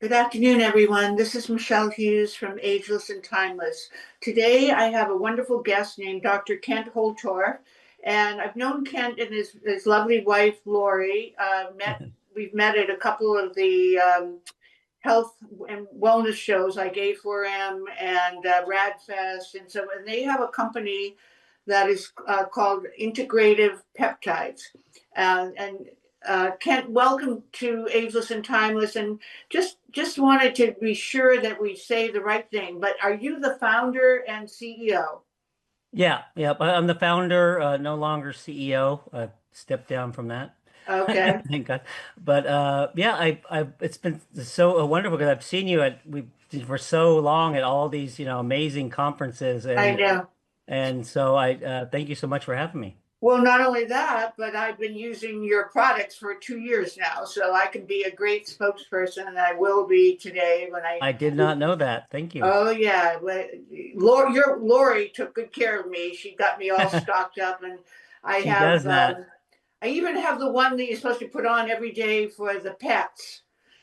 Good afternoon, everyone. This is Michele Hughes from Ageless and Timeless. Today, I have a wonderful guest named Dr. Kent Holtorf, and I've known Kent and his lovely wife, Lori. We've met at a couple of the health and wellness shows like A4M and Radfest, and they have a company that is called Integrative Peptides, and Kent, welcome to Ageless and Timeless, and just wanted to be sure that we say the right thing. But are you the founder and CEO? Yeah. I'm the founder, no longer CEO. I stepped down from that. Okay, Thank God. But yeah, it's been so wonderful because I've seen you for so long at all these, amazing conferences, I and know. so I thank you so much for having me. Well, not only that, but I've been using your products for 2 years now, so I can be a great spokesperson, and I will be today when I. I did not know that. Thank you. Oh yeah, Lori took good care of me. She got me all stocked up, and I She have. does that. I even have the one that you're supposed to put on every day for the pets,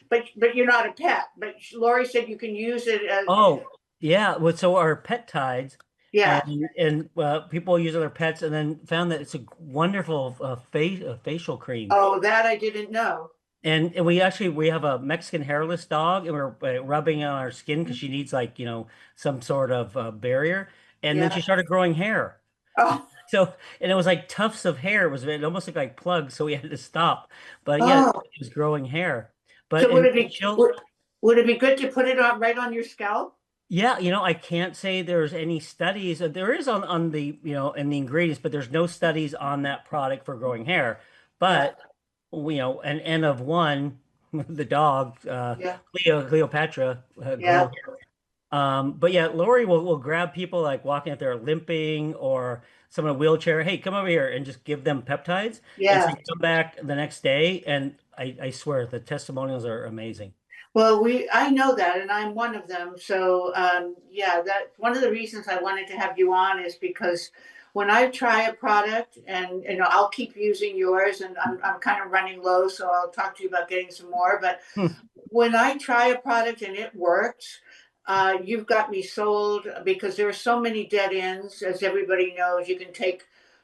but you're not a pet. But Lori said you can use it as. Oh, yeah. Well, so our peptides, Yeah. and people use other pets, and then found that it's a wonderful facial cream. Oh, that I didn't know. And we have a Mexican hairless dog, and we're rubbing it on our skin because she needs, like, some sort of barrier. And then she Yeah. started growing hair. Oh. So, and it was like tufts of hair. It almost looked like plugs, so we had to stop. But yeah, Oh. it was growing hair. But So and she'll would it be good to put it on right on your scalp? Yeah, I can't say there's any studies. There is on the, in the ingredients, but there's no studies on that product for growing hair. Yeah. But an N of one, the dog, Yeah. Cleopatra, Yeah. grew. But yeah, Lori will grab people like walking if they're limping or someone in a wheelchair. Hey, come over here, and just give them peptides. And so Yeah. you come back the next day, and I swear the testimonials are amazing. Well, I know that, and I'm one of them. So, yeah, that's one of the reasons I wanted to have you on is because when I try a product, and I'll keep using yours, and I'm kind of running low, so I'll talk to you about getting some more. But when I try a product and it works, you've got me sold because there are so many dead ends, as everybody knows. You can take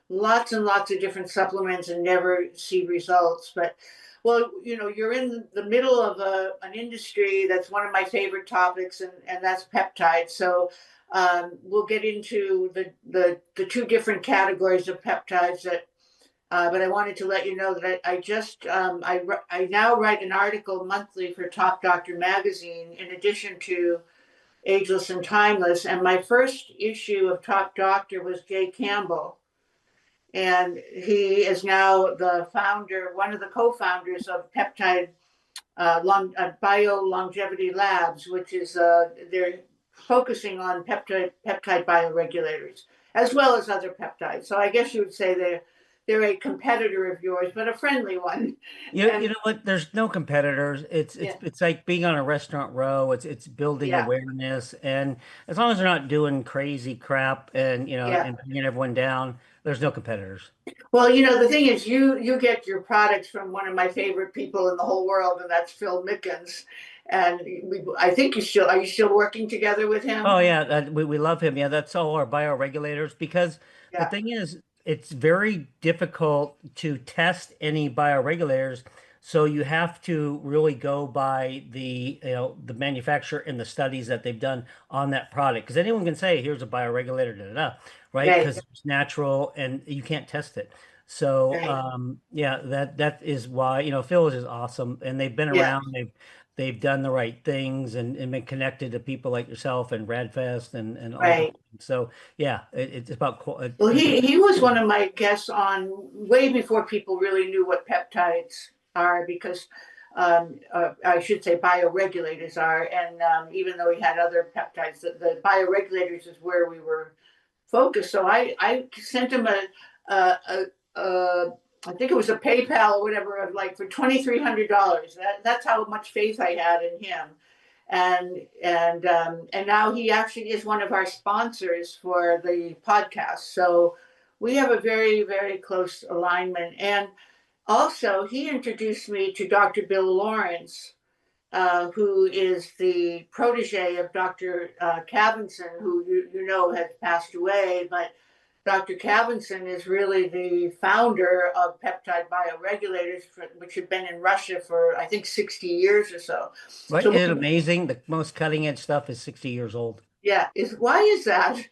lots and lots of different supplements and never see results, but well, you're in the middle of an industry that's one of my favorite topics, and that's peptides. So we'll get into the two different categories of peptides that. But I wanted to let you know that I now write an article monthly for Top Doctor magazine in addition to Ageless and Timeless. And my first issue of Top Doctor was Jay Campbell, and he is now the founder, one of the co-founders of Peptide Bio Longevity Labs, which is they're focusing on peptide bioregulators as well as other peptides. So I guess you would say they're a competitor of yours, but a friendly one. You And know what? There's no competitors. It's it's yeah, it's like being on a restaurant row. It's building yeah, awareness, and as long as they're not doing crazy crap and yeah. bringing everyone down, there's no competitors. Well, the thing is, you get your products from one of my favorite people in the whole world, and that's Phil Mickens. And I think are you still working together with him? Oh yeah, we love him. Yeah, that's all our bioregulators, because the Yeah, thing is, it's very difficult to test any bioregulators. So you have to really go by the manufacturer and the studies that they've done on that product. Because anyone can say, here's a bioregulator, da, da, da, right? right, Because it's natural and you can't test it. So right. yeah, that is why, Phil is just awesome, and they've been Yeah, around. They've done the right things, and been connected to people like yourself and Radfest and all the right. things. So yeah, it's about Well, he was one of my guests on way before people really knew what peptides are, because I should say bioregulators are, and even though he had other peptides, the bioregulators is where we were focused. So I sent him a I think it was a PayPal or whatever of like for $2,300. That's how much faith I had in him, and now he actually is one of our sponsors for the podcast. So we have a very very close alignment. And also he introduced me to Dr. Bill Lawrence, who is the protege of Dr. Cavinson, who you know has passed away, but Dr. Cavinson is really the founder of peptide bioregulators, which have been in Russia for, I think, 60 years or so. Right? So, Isn't it amazing? The most cutting edge stuff is 60 years old. yeah, why is that?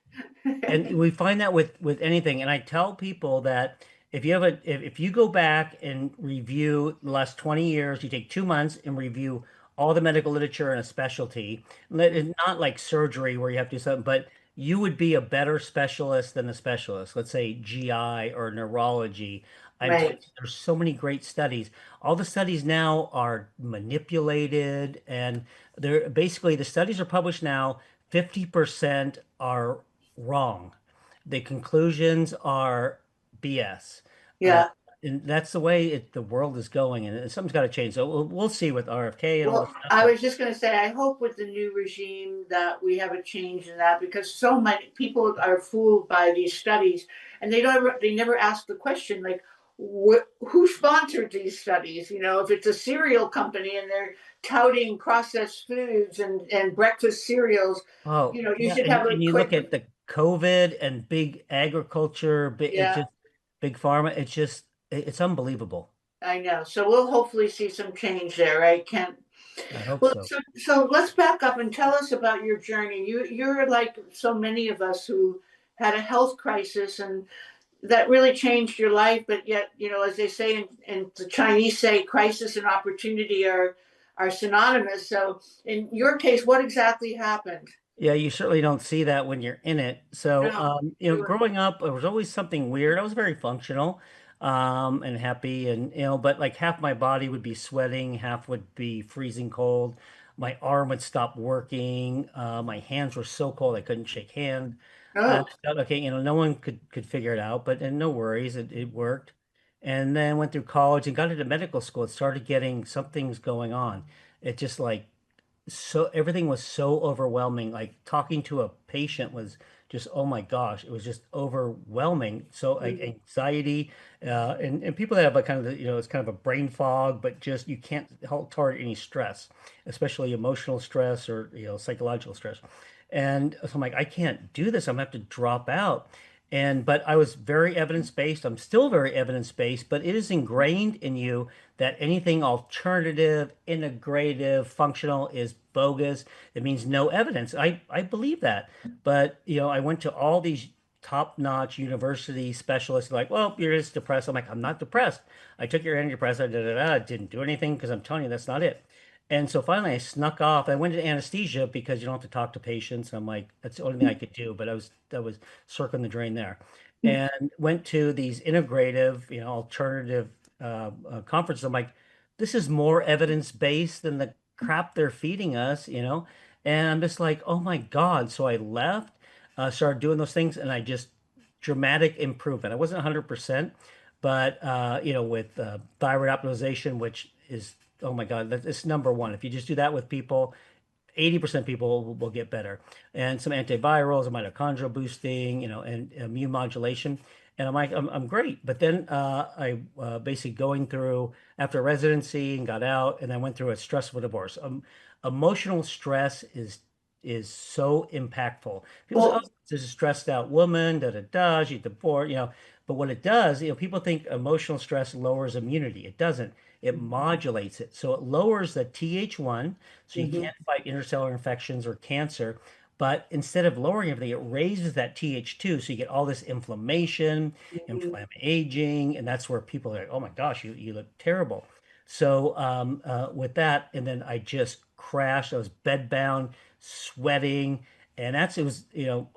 And we find that with anything. And I tell people that if you have if you go back and review the last 20 years, you take 2 months and review all the medical literature in a specialty. It's not like surgery where you have to do something, but you would be a better specialist than a specialist. Let's say GI or neurology. I'm telling Right. you, there's so many great studies. All the studies now are manipulated, and they're basically the studies are published now. 50% are wrong. The conclusions are BS. Uh, Yeah. and that's the way the world is going, and something's got to change. So we'll see with RFK and all this Well, stuff. I But was just going to say, I hope with the new regime that we have a change in that because so many people are fooled by these studies, and they never ask the question like, who sponsored these studies? You know, if it's a cereal company and they're touting processed foods and breakfast cereals, oh you yeah, should have a and you look quick, at the COVID and big agriculture, it yeah. just big pharma. It's just it's unbelievable. I know. So we'll hopefully see some change there, right, Ken? I hope Well, so. so let's back up and tell us about your journey. You're like so many of us who had a health crisis and that really changed your life, but yet, as they say in the Chinese say, crisis and opportunity are synonymous. So in your case, what exactly happened? Yeah, you certainly don't see that when you're in it. So, No, growing up, it was always something weird. I was very functional, and happy, and but like half my body would be sweating, half would be freezing cold. My arm would stop working. My hands were so cold I couldn't shake hand. I oh, thought, okay, no one could figure it out, but and no worries, it worked. And then went through college and got into medical school. It started getting something's going on. It just like so everything was so overwhelming. Like talking to a patient was just, oh my gosh, it was just overwhelming. So like mhm. anxiety, and people that have a kind of, it's kind of a brain fog, but just you can't help tolerate any stress, especially emotional stress or, psychological stress. And so I'm like, I can't do this. I'm gonna have to drop out. But I was very evidence-based. I'm still very evidence-based, but it is ingrained in you that anything alternative, integrative, functional is bogus. It means no evidence. I believe that. But, I went to all these top-notch university specialists like, well, you're just depressed. I'm like, I'm not depressed. I took your antidepressant, da, da, da, it didn't do anything because I'm telling you that's not it. And so finally I snuck off. I went to anesthesia because you don't have to talk to patients. I'm like, that's the only thing I could do, but I was circling the drain there. And went to these integrative, alternative conferences. I'm like, this is more evidence-based than the crap they're feeding us. And I'm just like, oh my God. So I left, started doing those things, and I just dramatic improvement. I wasn't 100%, but with thyroid optimization, which is, oh my God, that's number one. If you just do that with people, 80% people will get better. And some antivirals and mitochondrial boosting, and immune modulation. And I'm like, I'm great. But then I basically going through after residency and got out, and I went through a stressful divorce. Emotional stress is so impactful. People say, oh, Well, this is a stressed out woman, da da da, she's divorced. But what it does, people think emotional stress lowers immunity. It doesn't. It modulates it. So it lowers the Th1, so you mhm, can't fight intercellular infections or cancer. But instead of lowering everything, it raises that Th2, so you get all this inflammation, mhm, aging, and that's where people are like, "Oh my gosh, you look terrible." So with that, and then I just crashed. I was bedbound, sweating, and it was,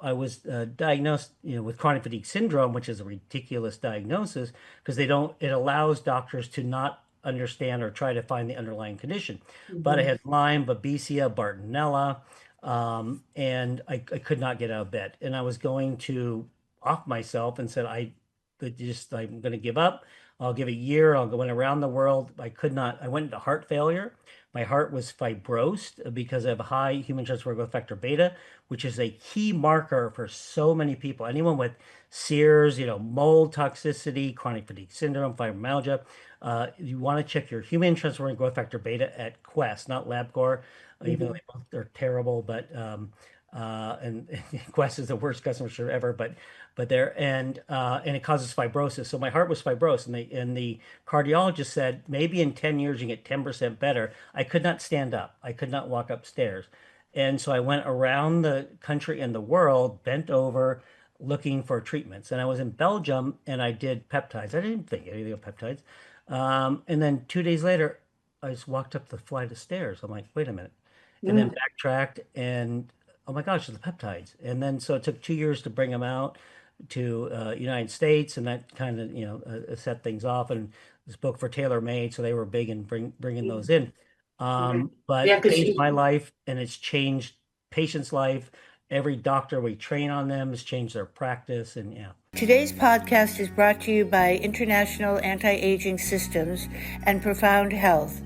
I was diagnosed, with chronic fatigue syndrome, which is a ridiculous diagnosis because they don't. It allows doctors to not understand or try to find the underlying condition. But I mhm. had Lyme, Babesia, Bartonella, and I could not get out of bed. And I was going to off myself and said, I just I'm going to give up. I'll give a year. I'll go around the world. I could not. I went into heart failure. My heart was fibrosed because I have high human transfer growth factor beta, which is a key marker for so many people. Anyone with SEERS, mold toxicity, chronic fatigue syndrome, fibromyalgia, you want to check your human transferring growth factor beta at Quest, not LabCorp, even though Mhm. they both are terrible. But and Quest is the worst customer service ever. But there and it causes fibrosis. So my heart was fibrosed, and the cardiologist said maybe in 10 years you get 10% better. I could not stand up. I could not walk upstairs. And so I went around the country and the world, bent over, looking for treatments. And I was in Belgium and I did peptides. I didn't think anything of peptides. And then 2 days later, I just walked up the flight of stairs. I'm like, wait a minute. And then Mm. backtracked and oh my gosh, the peptides. And then so it took 2 years to bring them out to United States, and that kind of set things off. And this book for TaylorMade, so they were big in bringing those in. Yeah, But yeah, it because changed my life, and it's changed patients' life. Every doctor we train on them has changed their practice, and yeah. today's podcast is brought to you by International Anti-Aging Systems and Profound Health.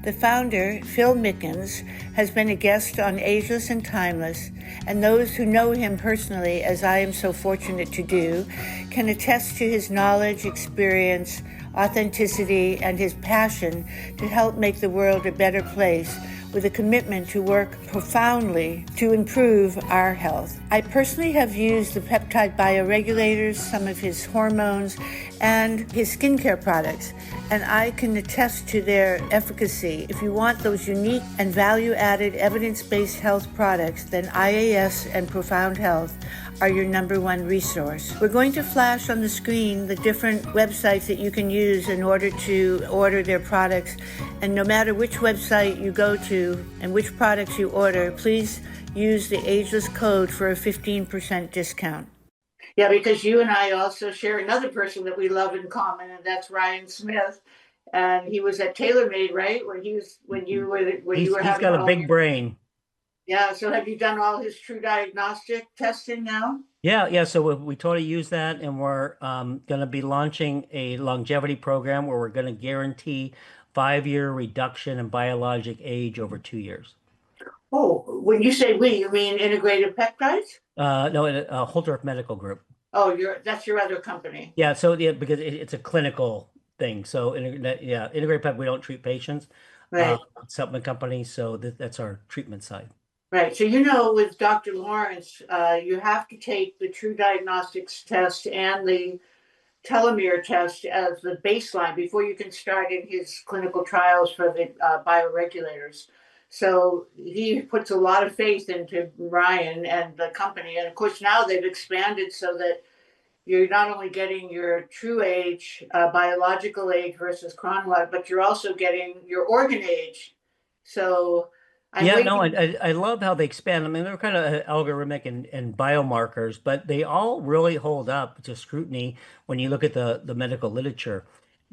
The founder, Phil Mickens, has been a guest on Ageless and Timeless, and those who know him personally, as I am so fortunate to do, can attest to his knowledge, experience, authenticity, and his passion to help make the world a better place with a commitment to work profoundly to improve our health. I personally have used the peptide bioregulators, some of his hormones, and his skincare products, and I can attest to their efficacy. If you want those unique and value-added evidence-based health products, then IAS and Profound Health are your number one resource. We're going to flash on the screen the different websites that you can use in order to order their products. And no matter which website you go to and which products you order, please use the Ageless code for a 15% discount. Yeah, because you and I also share another person that we love in common, and that's Ryan Smith. And he was at TaylorMade, right? When you were He's having got a all big your, brain. yeah. So have you done all his true diagnostic testing now? Yeah, yeah. So we totally use that, and we're going to be launching a longevity program where we're going to guarantee 5-year reduction in biologic age over 2 years. Oh, when you say we, you mean integrative peptides? No, Holtorf Medical Group. Oh, that's your other company. Yeah, so yeah, because it's a clinical thing. So yeah, integrated pep, we don't treat patients. Uh, Right, Supplement companies, so that's our treatment side. right. So with Dr. Lawrence, you have to take the True Diagnostics test and the telomere test as the baseline before you can start in his clinical trials for the bioregulators. So he puts a lot of faith into Ryan and the company, and of course now they've expanded so that you're not only getting your true age, biological age versus chronological, but you're also getting your organ age. So I'm Yeah, no, waiting. I love how they expand. I mean, they're kind of algorithmic and biomarkers, but they all really hold up to scrutiny when you look at the medical literature.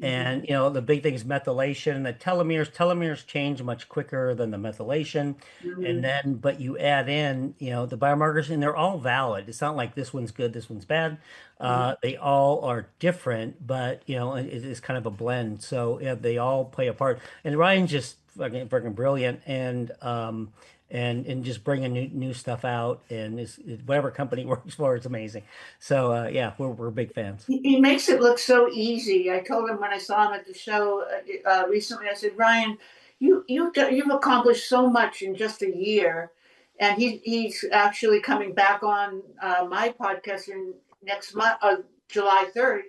Mhm, And the big thing is methylation. The telomeres change much quicker than the methylation. And mhm, then, but you add in, the biomarkers, and they're all valid. It's not like this one's good, this one's bad. mhm. They all are different, but it is kind of a blend. So yeah, they all play a part. And Ryan's just fucking brilliant, and just bringing new stuff out, and whatever company he works for, it's amazing. So yeah, we're big fans. He makes it look so easy. I told him when I saw him at the show recently, I said, Ryan, you've accomplished so much in just a year. And he's actually coming back on my podcast in next month, July 3rd,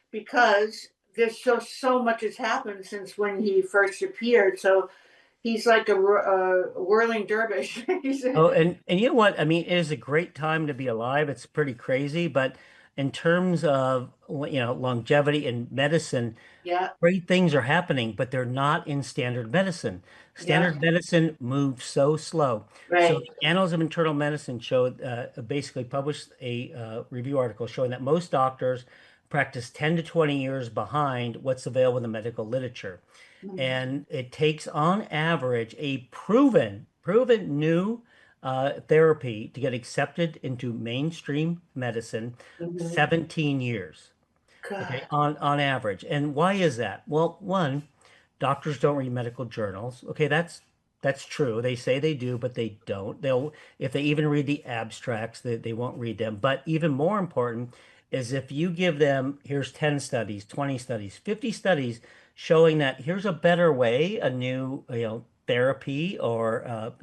because there's so much has happened since when he first appeared. So he's like a whirling dervish. Oh, and you know what? I mean, it is a great time to be alive. It's pretty crazy, but in terms of longevity in medicine, Yeah, great things are happening, but they're not in standard medicine. yeah, Standard medicine moves so slow. So right. the Annals of Internal Medicine showed basically published a review article showing that most doctors practice 10 to 20 years behind what's available in the medical literature. Mhm, And it takes on average a proven new therapy to get accepted into mainstream medicine, mhm. 17 years. okay, God. on average. And why is that? Well, one, doctors don't read medical journals. Okay, that's true. They say they do, but they don't. They'll if they even read the abstracts, they won't read them. But even more important is if you give them, here's 10 studies, 20 studies, 50 studies showing that here's a better way, a new, therapy or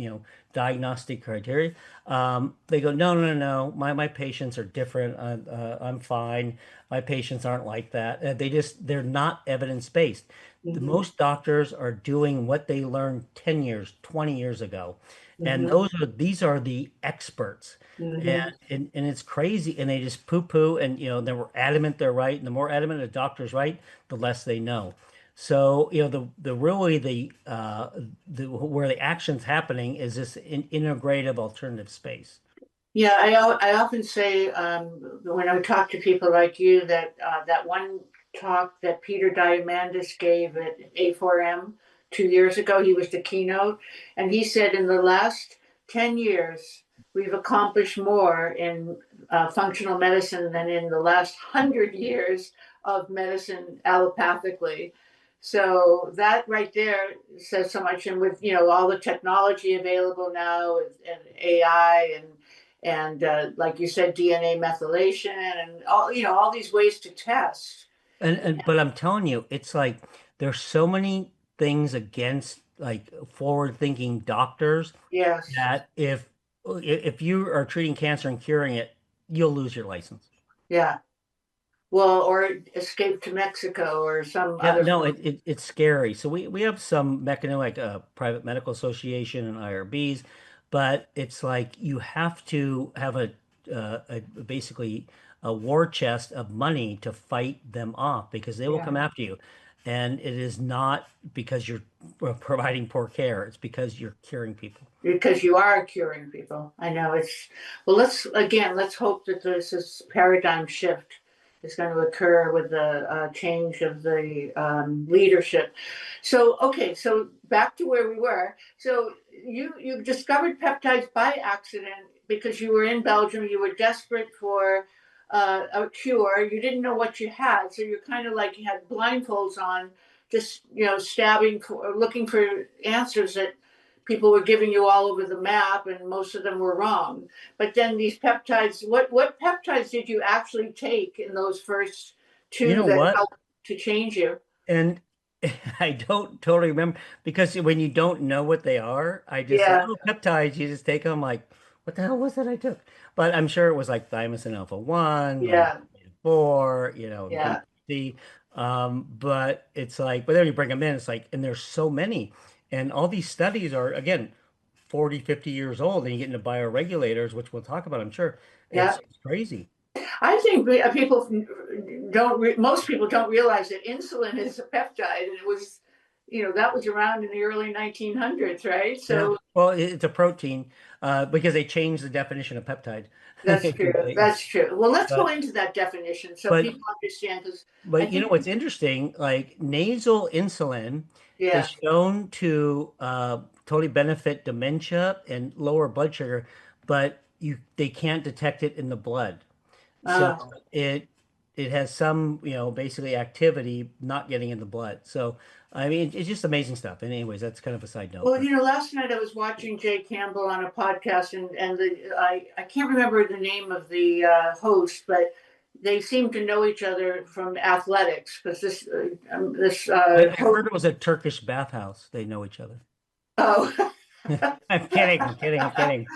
diagnostic criteria. They go, no, no, no, no. My patients are different. I'm fine. My patients aren't like that. They're not evidence-based. Hmm. Most doctors are doing what they learned 10 years, 20 years ago. And Hmm. these are the experts. And, Hmm. and it's crazy. And they just poo-poo and they were adamant they're right. And the more adamant a doctor's right, the less they know. So, the really the where the action's happening is this integrative alternative space. Yeah, I often say when I talk to people like you that that one talk that Peter Diamandis gave at A4M 2 years ago, he was the keynote, and he said in the last 10 years we've accomplished more in functional medicine than in the last 100 years of medicine allopathically. So that right there says so much, and with all the technology available now and AI and like you said, DNA methylation and all these ways to test. And but I'm telling you, it's like there's so many things against like forward-thinking doctors Yes, that if you are treating cancer and curing it, you'll lose your license. yeah. Well, or escape to Mexico or some Yeah, other. no, it's scary. So we have some mechanism like a private medical association and IRBs, but it's like you have to have a basically a war chest of money to fight them off because they will Yeah, come after you. And it is not because you're providing poor care, it's because you're curing people. because you are curing people. I know it's well. Let's hope that this paradigm shift is going to occur with the change of the leadership. So okay, so back to where we were. So you discovered peptides by accident because you were in Belgium. You were desperate for a cure. You didn't know what you had, so you're kind of like you had blindfolds on, just stabbing for looking for answers that people were giving you all over the map, and most of them were wrong. But then these peptides, what peptides did you actually take in those first You two know that what? helped to change you? And I don't totally remember because when you don't know what they are, I just like, Yeah, oh, peptides, you just take them like, what the hell was it I took? But I'm sure it was like thymosin alpha 1, like yeah, 4, yeah, BPC. But it's like, but then you bring them in, it's like, and there's so many. And all these studies are, again, 40, 50 years old, and you get into bioregulators, which we'll talk about, I'm sure. yeah. It's crazy. I think most people don't realize that insulin is a peptide, and it was, that was around in the early 1900s, right? Yeah. So Well, it's a protein because they changed the definition of peptide. that's true. That's true. Well, let's go But into that definition so but people understand, because I but you know think, what's interesting? Like nasal insulin is yeah. shown to totally benefit dementia and lower blood sugar, but they can't detect it in the blood. So Uh, it has some, basically activity not getting in the blood. So I mean, it's just amazing stuff. And anyways, that's kind of a side note, Well, but last night I was watching Jay Campbell on a podcast, and I can't remember the name of the host, but they seem to know each other from athletics because this I host. heard it was a Turkish bathhouse. They know each other. Oh. I'm kidding. I'm kidding. I'm kidding.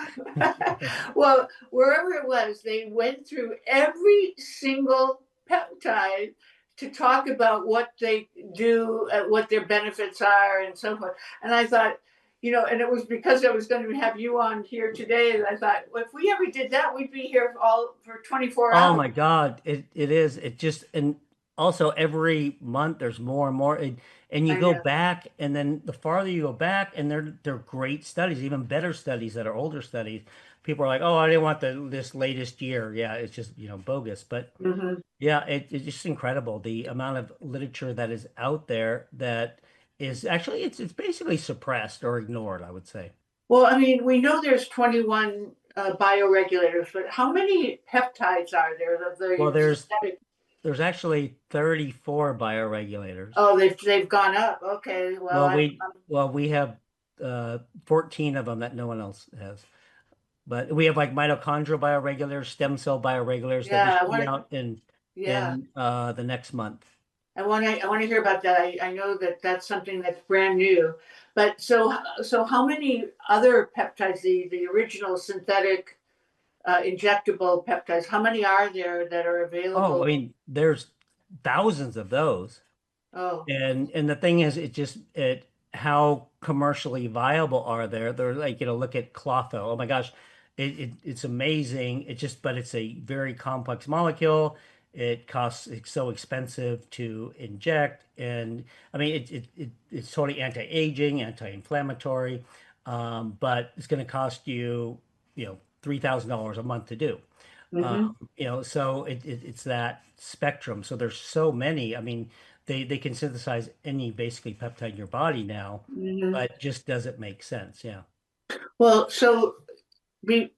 Well, wherever it was, they went through every single peptide to talk about what they do, what their benefits are, and so forth. And I thought, and it was because I was going to have you on here today. And I thought, well, if we ever did that, we'd be here all for 24 Oh hours. my God. It is. It just and also every month there's more and more. And you I go know. back and then the farther you go back and they're great studies, even better studies that are older studies. People are like, oh, I didn't want this latest year. Yeah, it's just, bogus. But Hmm. yeah, it's just incredible the amount of literature that is out there that is actually it's basically suppressed or ignored, I would say. Well, I mean, we know there's 21 bioregulators, but how many peptides are there of Well, the there's synthetic? there's actually 34 bioregulators. Oh, they've gone up. Okay. Well, We have 14 of them that no one else has. But we have like mitochondrial bioregulators, stem cell bioregulators that yeah, just I be want to, out yeah. in the next month. I want to hear about that. I know that that's something that's brand new. But so how many other peptides, the original synthetic injectable peptides, how many are there that are Oh, I available? mean, there's thousands of those. Oh, And the thing is, it how commercially viable are there? They're like, look at Clotho. Oh my gosh, it's amazing. But it's a very complex molecule. It's so expensive to inject, and I mean, it's totally anti-aging, anti-inflammatory, but it's going to cost you, $3,000 a month to do. mm-hmm, So it's that spectrum. So there's so many. I mean, they can synthesize any basically peptide in your body now, mm-hmm. but it just doesn't make sense. Yeah. Well, so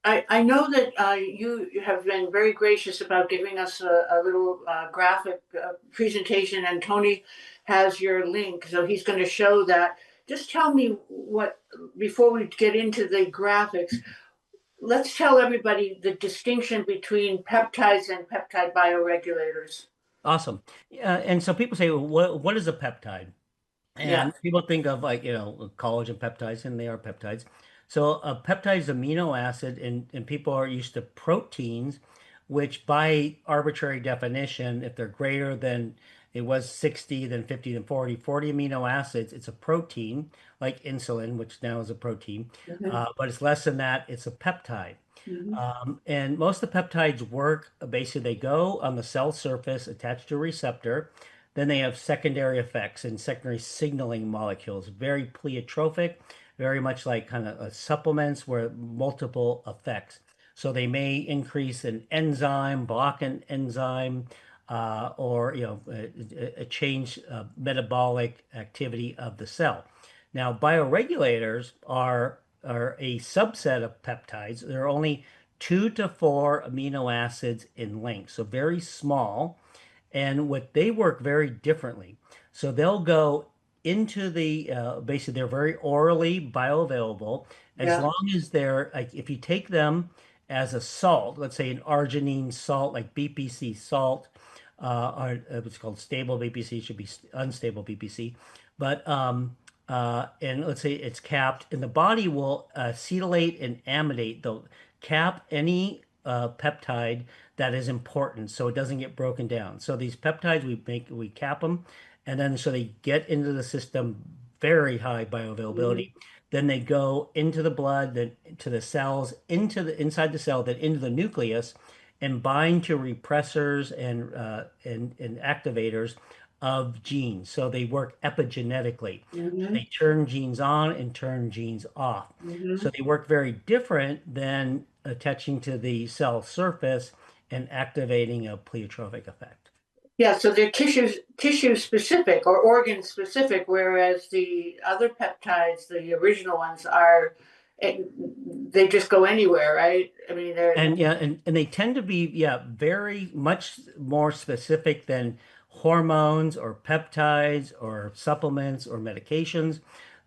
I know that you have been very gracious about giving us a little graphic presentation, and Tony has your link, so he's going to show that. Just tell me before we get into the graphics, let's tell everybody the distinction between peptides and peptide bioregulators. Awesome. And so people say, well, what is a peptide? Yeah. And people think of like, collagen peptides, and they are peptides. So a peptide is amino acid, and people are used to proteins, which by arbitrary definition, if they're greater than it was 60, then 50, then 40 amino acids, it's a protein, like insulin, which now is a protein. Mm-hmm. But it's less than that, it's a peptide. Mm-hmm. And most of the peptides work basically, they go on the cell surface attached to a receptor. Then they have secondary effects and secondary signaling molecules, very pleiotropic, very much like kind of supplements where multiple effects. So they may increase an enzyme, block an enzyme, or a change metabolic activity of the cell. Now, bioregulators are a subset of peptides. There are only 2 to 4 amino acids in length, so very small. And what they work very differently. So they'll go into basically, they're very orally bioavailable as Yeah. long as they're like, if you take them as a salt, let's say an arginine salt, like BPC salt, or it's called stable BPC, should be unstable BPC. But and let's say it's capped, and the body will acetylate and amidate. They'll cap any peptide that is important so it doesn't get broken down. So these peptides we cap them, and then so they get into the system, very high bioavailability. Mm-hmm. Then they go into the blood, then to the cells, inside the cell, then into the nucleus, and bind to repressors and activators of genes. So they work epigenetically. So Mm-hmm. they turn genes on and turn genes off. Mm-hmm. So they work very different than attaching to the cell surface and activating a pleiotropic effect. Yeah, so they're tissue specific or organ specific, whereas the other peptides, the original ones, eh, they just go anywhere, right? I mean, they're And yeah, and they tend to be, yeah, very much more specific than hormones or peptides or supplements or medications.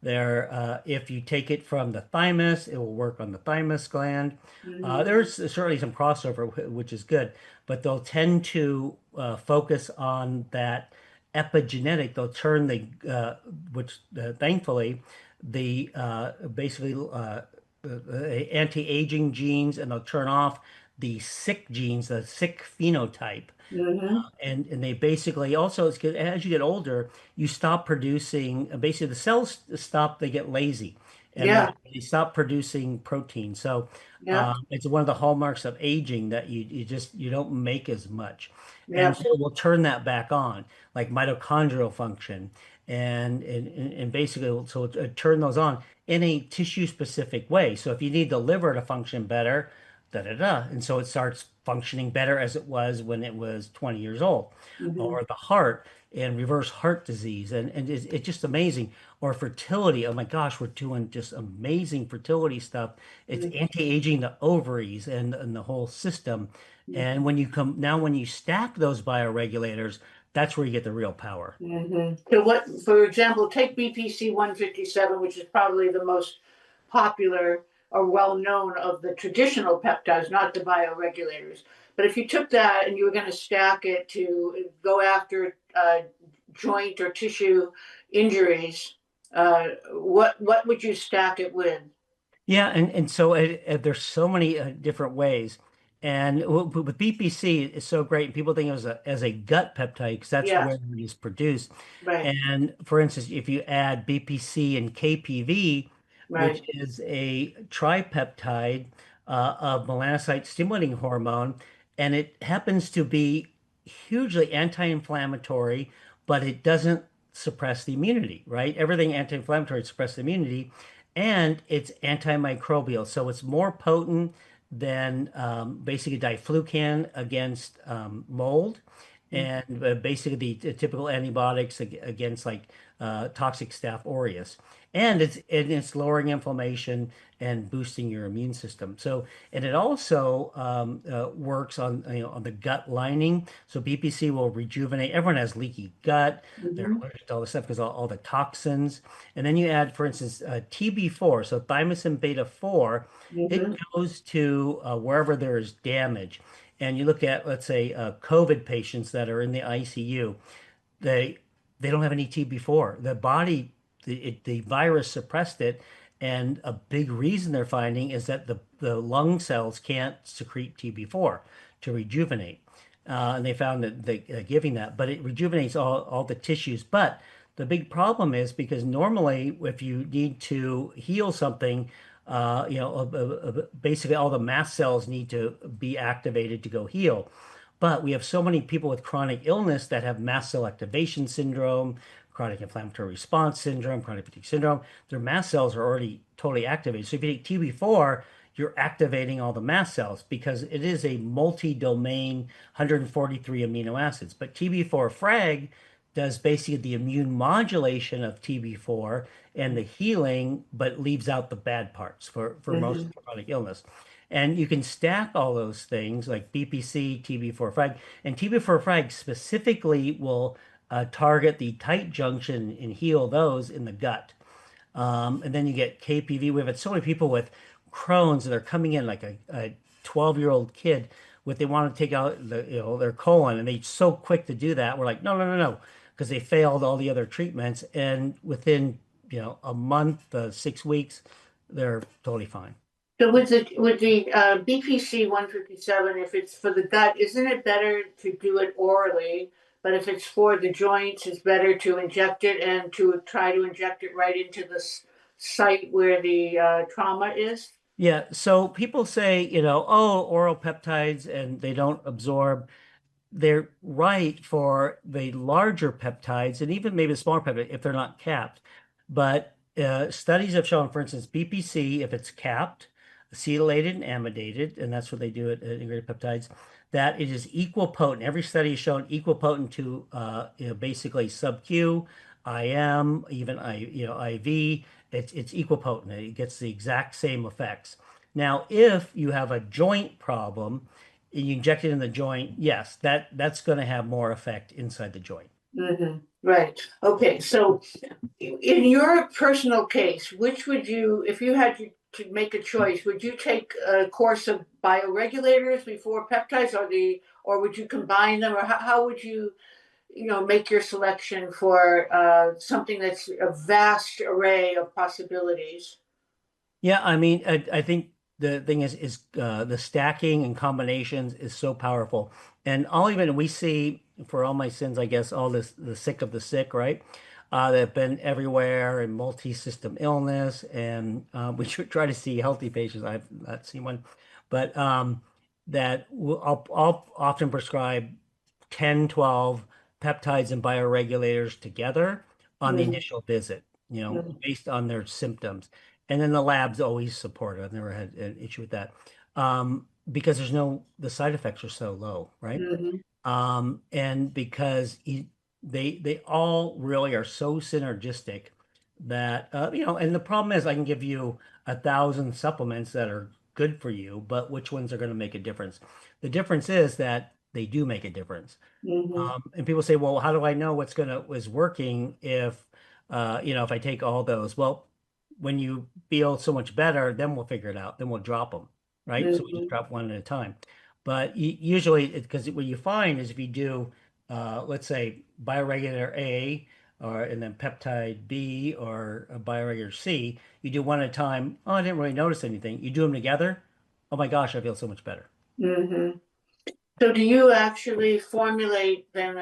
If you take it from the thymus, it will work on the thymus gland. Mhm. There's certainly some crossover, which is good, but they'll tend to focus on that epigenetic. They'll turn which thankfully, the basically anti-aging genes, and they'll turn off the sick genes, the sick phenotype. Mhm. And they basically also, it's good, as you get older, you stop producing, basically the cells stop, they get lazy, and Yeah, they stop producing protein. So yeah, it's one of the hallmarks of aging that you don't make as much. yeah, And so we'll turn that back on, like mitochondrial function. And basically, so turn those on in a tissue specific way. So if you need the liver to function better, da da da. And so it starts functioning better as it was when it was 20 years old, mhm. or the heart and reverse heart disease. And it's just amazing. Or fertility. Oh my gosh, we're doing just amazing fertility stuff. It's Mhm. anti-aging the ovaries and the whole system. And when you come now, when you stack those bioregulators, that's where you get the real power. So what, for example, take BPC 157, which is probably the most popular or well known of the traditional peptides, not the bioregulators. But if you took that and you were going to stack it to go after joint or tissue injuries, what would you stack it with? Yeah, and so there's so many different ways, and with BPC, it's so great. And people think of it as a gut peptide because that's Yeah, where it is produced. right, And for instance, if you add BPC and KPV, which right. is a tripeptide of melanocyte stimulating hormone, and it happens to be hugely anti-inflammatory, but it doesn't suppress the immunity, right? Everything anti-inflammatory suppresses immunity and it's antimicrobial. So it's more potent than basically diflucan against mold and basically the typical antibiotics against like toxic Staph aureus. And it's lowering inflammation and boosting your immune system. So and it also works on on the gut lining. So BPC will rejuvenate. Everyone has leaky gut. They're Mm-hmm. allergic to all this stuff because all the toxins. And then you add, for instance, TB4, so thymosin beta 4, it Mm-hmm. goes to wherever there is damage. And you look at, let's say, COVID patients that are in the ICU, they they don't have any TB4. The body, the virus suppressed it, and a big reason they're finding is that the lung cells can't secrete TB4 to rejuvenate. And they found that giving that, but it rejuvenates all the tissues. But the big problem is because normally, if you need to heal something, basically all the mast cells need to be activated to go heal. But we have so many people with chronic illness that have mast cell activation syndrome, chronic inflammatory response syndrome, chronic fatigue syndrome. Their mast cells are already totally activated. So if you take TB4, you're activating all the mast cells because it is a multi-domain 143 amino acids. But TB4 frag does basically the immune modulation of TB4 and the healing, but leaves out the bad parts for most Mm-hmm. chronic illness. And you can stack all those things like BPC, TB4 frag, and TB4 frag specifically will target the tight junction and heal those in the gut. And then you get KPV. We've had so many people with Crohn's that are coming in like a 12-year-old kid with they want to take out their colon and they're so quick to do that. We're like, no, no, no, no, because they failed all the other treatments. And within a month, 6 weeks, they're totally fine. So with the BPC 157, if it's for the gut, isn't it better to do it orally? But if it's for the joints, it's better to inject it and to try to inject it right into the site where the trauma is. Yeah, so people say, oh, oral peptides and they don't absorb. They're right for the larger peptides and even maybe the smaller peptides if they're not capped. But studies have shown, for instance, BPC, if it's capped, acetylated and amidated, and that's what they do at integrated peptides, that it is equal potent. Every study has shown equal potent to basically sub-Q, IM, even IV. It's equal potent. It gets the exact same effects. Now, if you have a joint problem, you inject it in the joint, yes, that's going to have more effect inside the joint. Hmm. Right. Okay. So, in your personal case, which would you, if you had to make a choice, would you take a course of bioregulators before peptides, or would you combine them, or how would you, make your selection for something that's a vast array of possibilities? Yeah, I mean, I think the thing is the stacking and combinations is so powerful. And I'll even we see for all my sins, I guess, all this the sick of the sick, right? That have been everywhere and multi-system illness, and we should try to see healthy patients. I've not seen one, but I'll often prescribe 10, 12 peptides and bioregulators together on the Mhm, initial visit, mhm, based on their symptoms. And then the lab's always supportive. I've never had an issue with that. Because the side effects are so low, right? mhm, And because they all really are so synergistic that and the problem is I can give you 1,000 supplements that are good for you, but which ones are going to make a difference. The difference is that they do make a difference. Hmm. And people say, well, how do I know is working if, if I take all those? Well, when you feel so much better, then we'll figure it out. Then we'll drop them, right? So we just Hmm. drop one at a time. But usually, because what you find is if you do, let's say, bioregulator A, or and then peptide B or a bioregulator C, you do one at a time. Oh, I didn't really notice anything. You do them together. Oh my gosh, I feel so much better. Hmm. So do you actually formulate them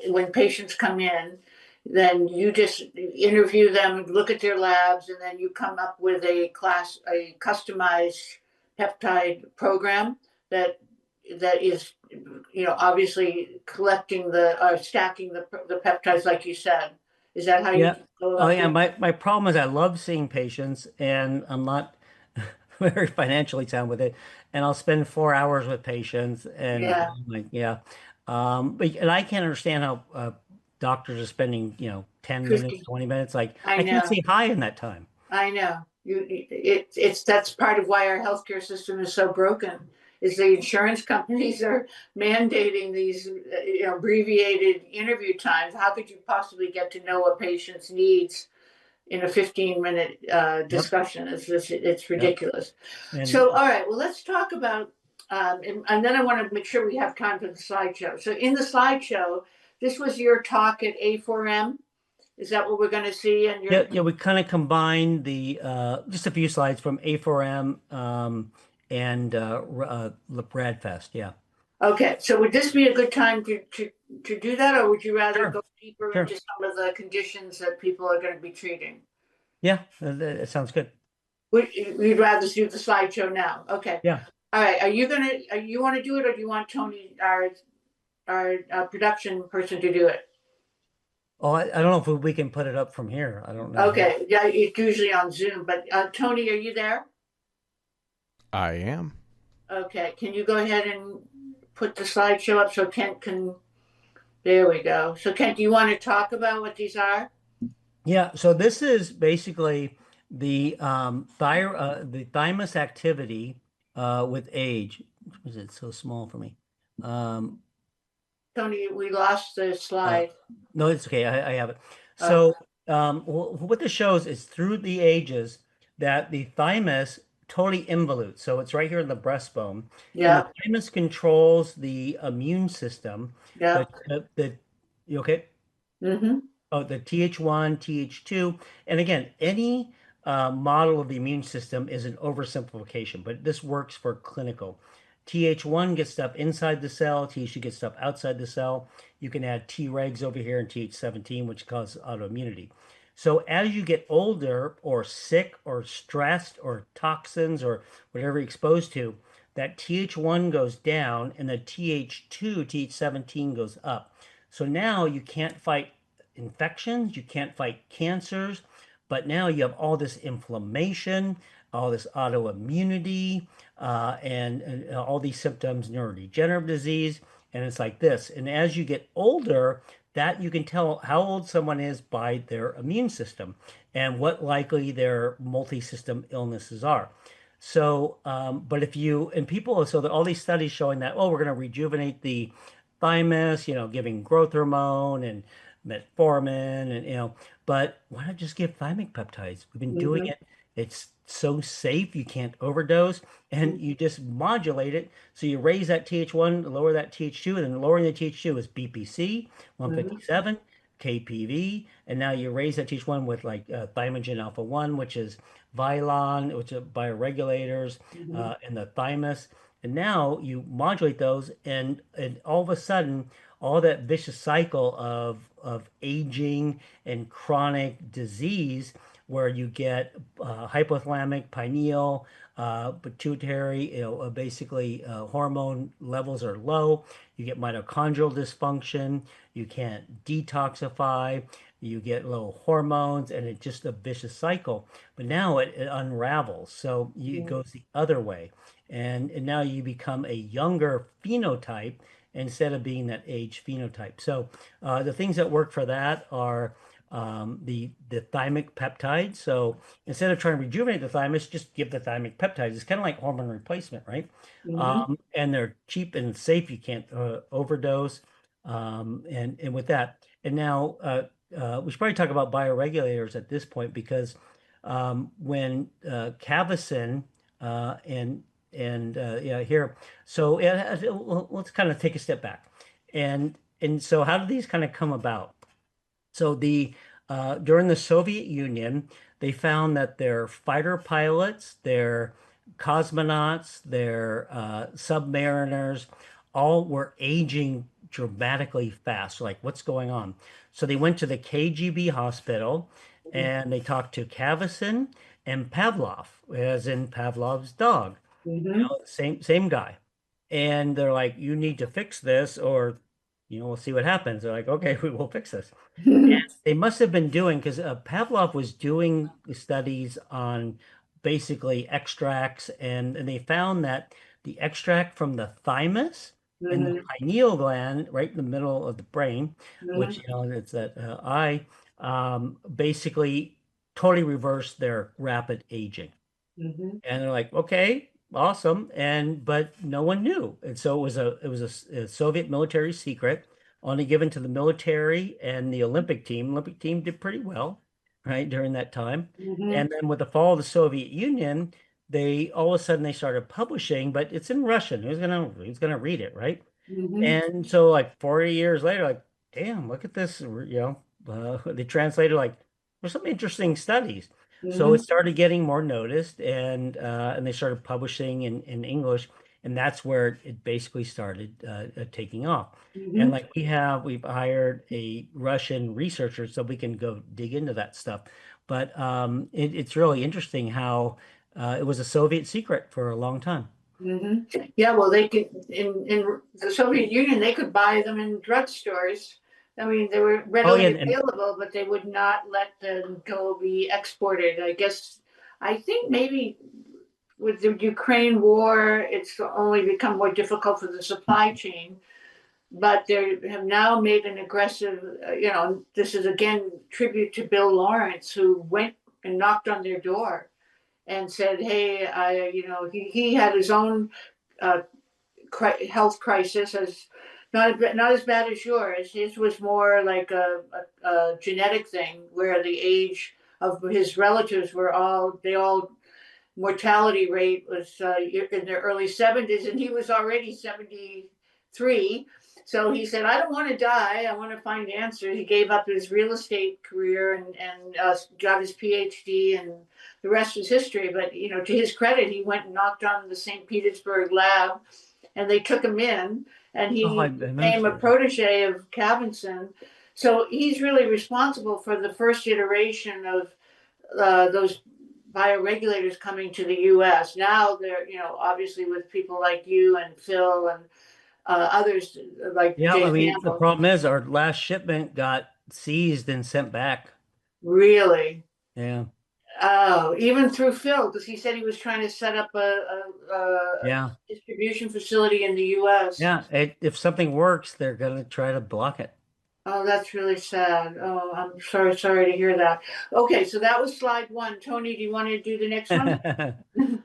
when patients come in, then you just interview them, look at their labs, and then you come up with a customized peptide program that that is, obviously collecting stacking the peptides like you said. Is that how you Yeah. go Oh about yeah. doing My problem is I love seeing patients and I'm not very financially sound with it. And I'll spend 4 hours with patients it? and Yeah, like, yeah. And I can't understand how doctors are spending, 10 minutes, 50. 20 minutes. Like I I can't know. say hi in that time. I know. It's that's part of why our healthcare system is so broken. Is the insurance companies are mandating these, abbreviated interview times. How could you possibly get to know a patient's needs in a 15-minute Yep. discussion? It's Yep. ridiculous. And So, all right. Well, let's talk about, and then I want to make sure we have time for the slideshow. So, in the slideshow, this was your talk at A4M. Is that what we're going to see? And yeah, your yeah, we kind of combined the just a few slides from A4M and Bradfest. Yeah. Okay, so would this be a good time to do that, or would you rather Sure. go deeper Sure. into some of the conditions that people are going to be treating? Yeah, that sounds good. We'd rather do the slideshow now. Okay. Yeah. All right. You want to do it, or do you want Tony, our production person, to do it? Oh, I don't know if we can put it up from here. I don't know how. Okay. Yeah, it's usually on Zoom, but Tony, are you there? I am. Okay. Can you go ahead and put the slideshow up so Kent can? There we go. So Kent, do you want to talk about what these are? Yeah, so this is basically the thymus activity with age. Was it so small for me? Um, Tony, we lost the uh, slide. no, it's okay. I have it. Oh, So what this shows is through the ages that the thymus totally involutes. So it's right here in the breastbone, and the yeah, thymus controls the immune system. yeah. The you okay? Mm-hmm. Oh, the Th1, Th2. And again, any model of the immune system is an oversimplification, but this works for clinical. Th1 gets stuff inside the cell, Th2 gets stuff outside the cell. You can add Tregs over here and Th17, which causes autoimmunity. So as you get older or sick or stressed or toxins or whatever you're exposed to, that Th1 goes down and the Th2, Th17 goes up. So now you can't fight infections, you can't fight cancers, but now you have all this inflammation, all this autoimmunity, and all these symptoms, neurodegenerative disease, and it's like this. And as you get older, that you can tell how old someone is by their immune system and what likely their multi-system illnesses are. So, but if you and people, so that all these studies showing that, oh, we're going to rejuvenate the thymus, giving growth hormone and metformin, and but why not just give thymic peptides? We've been doing Mm-hmm. it. It's so safe, you can't overdose, and you just modulate it. So you raise that Th1, lower that Th2, and then lowering the Th2 is BPC Mm-hmm. 157, KPV, and now you raise that Th1 with like thymogen alpha 1, which is Vilon, which are bioregulators, Mm-hmm. and the thymus. And now you modulate those, and all of a sudden, all that vicious cycle of aging and chronic disease, where you get hypothalamic, pineal, pituitary, basically hormone levels are low. You get mitochondrial dysfunction. You can't detoxify. You get low hormones, and it's just a vicious cycle. But now it unravels, so it goes the other way, and now you become a younger phenotype instead of being that age phenotype. So the things that work for that are the thymic peptide. So instead of trying to rejuvenate the thymus, just give the thymic peptides. It's kind of like hormone replacement, right? And they're cheap and safe. You can't overdose. And with that, and now we should probably talk about bioregulators at this point because when cavacin yeah, here. So let's kind of take a step back. And so how did these kind of come about? So the during the Soviet Union, they found that their fighter pilots, their cosmonauts, their submariners, all were aging dramatically fast. Like, what's going on? So they went to the KGB hospital and they talked to Cavacin and Pavlov, as in Pavlov's dog. Same guy. And they're like, you need to fix this, or we'll see what happens. They're like, okay, we will fix this. They must have been doing because Pavlov was doing studies on basically extracts, and they found that the extract from the thymus and the pineal gland, right in the middle of the brain, which it's that eye, basically totally reversed their rapid aging. And they're like, okay, awesome, but no one knew, and so it was a Soviet military secret, only given to the military and the Olympic team. Olympic team did pretty well, right, during that time. And then with the fall of the Soviet Union, they all of a sudden they started publishing, but it's in Russian. Who's gonna read it, right? And so like 40 years later, like, damn, look at this, they translated like there's some interesting studies. So it started getting more noticed, and they started publishing in English, and that's where it basically started taking off. And like we've hired a Russian researcher so we can go dig into that stuff. But it's really interesting how it was a Soviet secret for a long time. Yeah, well, they could in the Soviet Union, they could buy them in drugstores. I mean, they were Oh readily yeah, available, but they would not let them go be exported. I think maybe with the Ukraine war, it's only become more difficult for the supply chain. But they have now made an aggressive, this is again tribute to Bill Lawrence, who went and knocked on their door and said, "Hey, he had his own uh, health crisis, as not as bad as yours. His was more like a genetic thing, where the age of his relatives they all mortality rate was in their early 70s, and he was already 73." So he said, "I don't want to die. I want to find answers." He gave up his real estate career and got his PhD, and the rest is history. But to his credit, he went and knocked on the St. Petersburg lab, and they took him in, and Oh, I he became a mentioned. protege of Cavinson. So he's really responsible for the first iteration of those bioregulators coming to the U.S. Now they're, obviously with people like you and Phil and others like Yeah, I Jay mean, the Campbell. problem is our last shipment got seized and sent back. Really? Yeah, Oh, even through Phil, because he said he was trying to set up a yeah, distribution facility in the U.S. yeah. If something works, they're gonna try to block it. Oh, that's really sad. Oh, I'm sorry to hear that. Okay, so that was slide one. Tony, do you want to do the next one?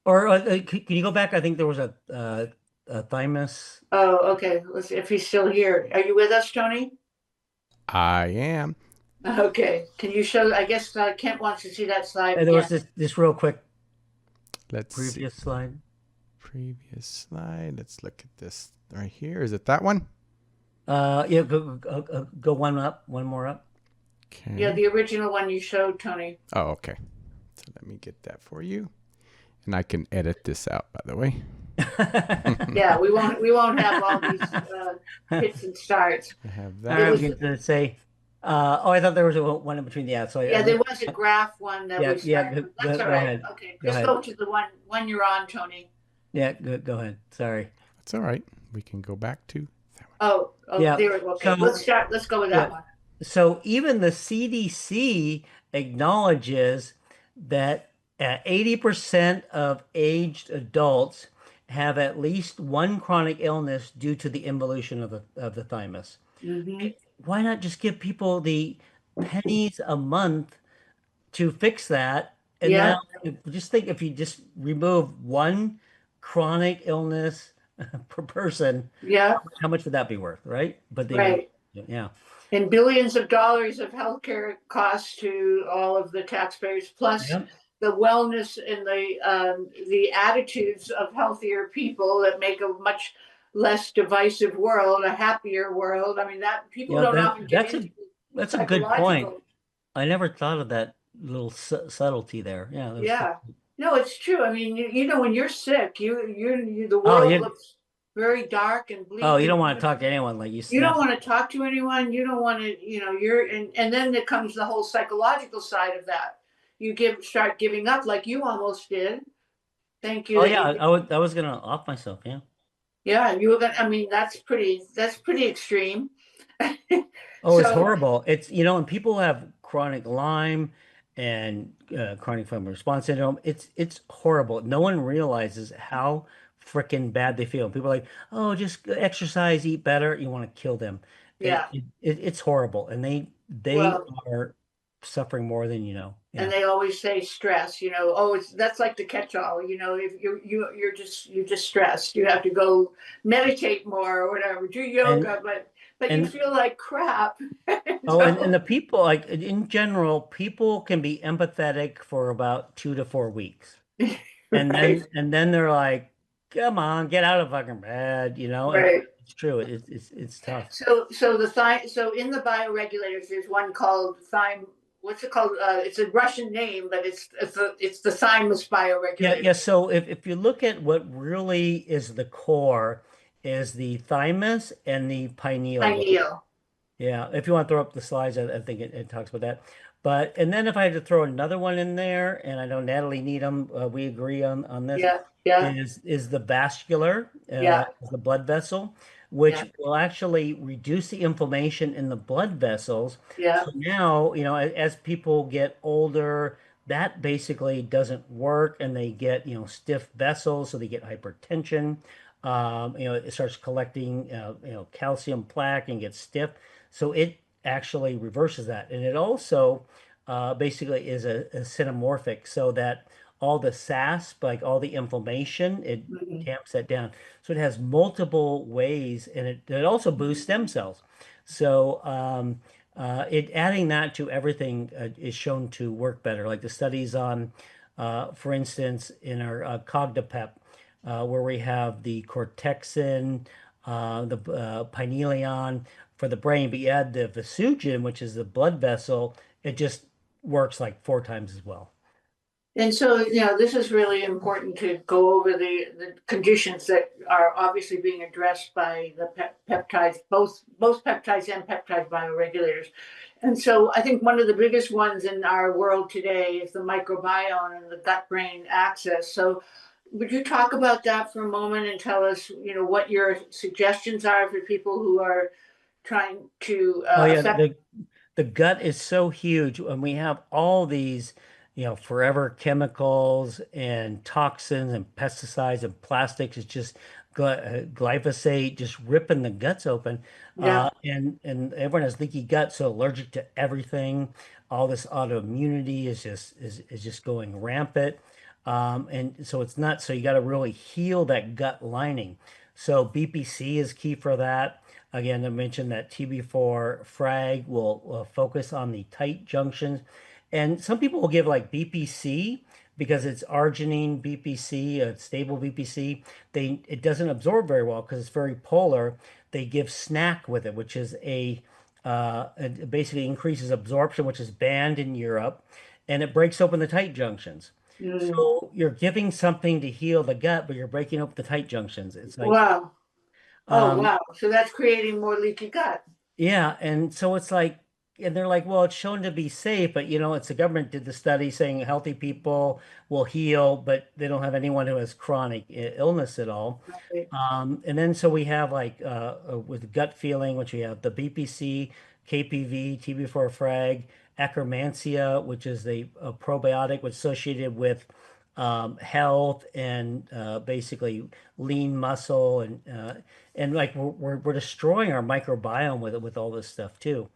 Or can you go back? I think there was a thymus. Oh, okay. Let's see if he's still here. Are you with us, Tony? I am. Okay. Can you show? I guess Kent wants to see that slide There was again. this real quick Let's see. previous slide. Previous slide. Let's look at this right here. Is it that one? Yeah, go one more up. Okay. Yeah, the original one you showed, Tony. Oh, okay. So let me get that for you. And I can edit this out, by the way. Yeah, we won't have all these hits and starts. I have I was that. going to say, I thought there was one in between the ads. So Yeah, there was a graph one that yeah, was. yeah. That's all Go right. ahead. Okay, Go just ahead. go to the one you're on, Tony. Yeah, go ahead. Sorry. That's all right. We can go back to that one. Oh, Yeah. there we go. Okay, So- let's go with that one. So even the CDC acknowledges that 80% of aged adults have at least one chronic illness due to the involution of the thymus. Mm-hmm. why not just give people the pennies a month to fix that? And now, Yeah, just think if you just remove one chronic illness per person, yeah, how much would that be worth, right? But they won't. right. Yeah. And billions of dollars of healthcare costs to all of the taxpayers, plus Yep. the wellness and the attitudes of healthier people that make a much less divisive world, a happier world. I mean, that people Yeah, don't often get into that's a good point. psychological. I never thought of that little subtlety there. Yeah, that was Yeah, no, it's true. I mean, you know, when you're sick, the oh, world looks very dark and bleak, you and don't want to talk to anyone, like you you don't snap. want to talk to anyone. You don't want to, you know, and then there comes the whole psychological side of that. You start giving up like you almost did. Thank you Oh that yeah, you, I was gonna off myself. Yeah. yeah, you were gonna, I mean, that's pretty extreme. Oh, it's So, horrible. It's, and people have chronic Lyme and chronic inflammatory response syndrome. It's horrible. No one realizes how freaking bad they feel. People are like, oh, just exercise, eat better. You want to kill them. yeah, It's horrible, and they well, are suffering more than you know. and Yeah. they always say stress, you know, oh, that's like the catch-all, you know, if you're just stressed, you have to go meditate more or whatever, do And yoga, but you and feel like crap. oh, and So, the people, like in general, people can be empathetic for about 2 to 4 weeks. right, And then they're like, come on, get out of fucking bed, and right. it's true. It's tough. So in the bioregulators, there's one called thyme. What's it called? It's a Russian name, but it's the thymus Yeah, bioregulator. yeah. So if you look at what really is the core is the thymus and the pineal gland. Pineal. Yeah, if you want to throw up the slides, I think it talks about that. But and then if I had to throw another one in there, and I know Natalie Needham, we agree on this, Yeah, yeah, is the vascular, yeah, is the blood vessel, which yeah, will actually reduce the inflammation in the blood vessels. yeah. So now, as people get older, that basically doesn't work, and they get, stiff vessels, so they get hypertension. It starts collecting, calcium plaque and gets stiff. So it actually reverses that. And it also basically is a cinemorphic so that all the SASP, like all the inflammation, it Mhm. tamps that down. So it has multiple ways and it also boosts stem cells. So it adding that to everything is shown to work better. Like the studies on, for instance, in our Cogdipep, where we have the cortexin, the pinealion for the brain, but you add the Vasugen, which is the blood vessel, it just works like 4 times as well. And so, you know, this is really important to go over the conditions that are obviously being addressed by the peptides, both peptides and peptide bioregulators. And so I think one of the biggest ones in our world today is the microbiome and the gut-brain axis. So would you talk about that for a moment and tell us, you know, what your suggestions are for people who are trying to Oh yeah, affect? the gut is so huge, and we have all these, forever chemicals and toxins and pesticides and plastics. It's just glyphosate just ripping the guts open, Yeah. and everyone has leaky gut, so allergic to everything. All this autoimmunity is just going rampant, and so it's nuts. So you got to really heal that gut lining. So BPC is key for that. Again, I mentioned that TB4 frag will focus on the tight junctions. And some people will give like BPC because it's arginine BPC, a stable BPC. It doesn't absorb very well because it's very polar. They give snack with it, which is it basically increases absorption, which is banned in Europe, and it breaks open the tight junctions. Mm. So you're giving something to heal the gut, but you're breaking up the tight junctions. It's like, Wow. Oh, um, wow. So that's creating more leaky gut. yeah, and so it's like, and they're like, well, it's shown to be safe, but it's the government did the study saying healthy people will heal, but they don't have anyone who has chronic illness at all. Right. And then so we have like with gut feeling, which we have the BPC, KPV, TB4 frag, Akkermansia, which is a probiotic which is associated with health and basically lean muscle and like we're destroying our microbiome with all this stuff too.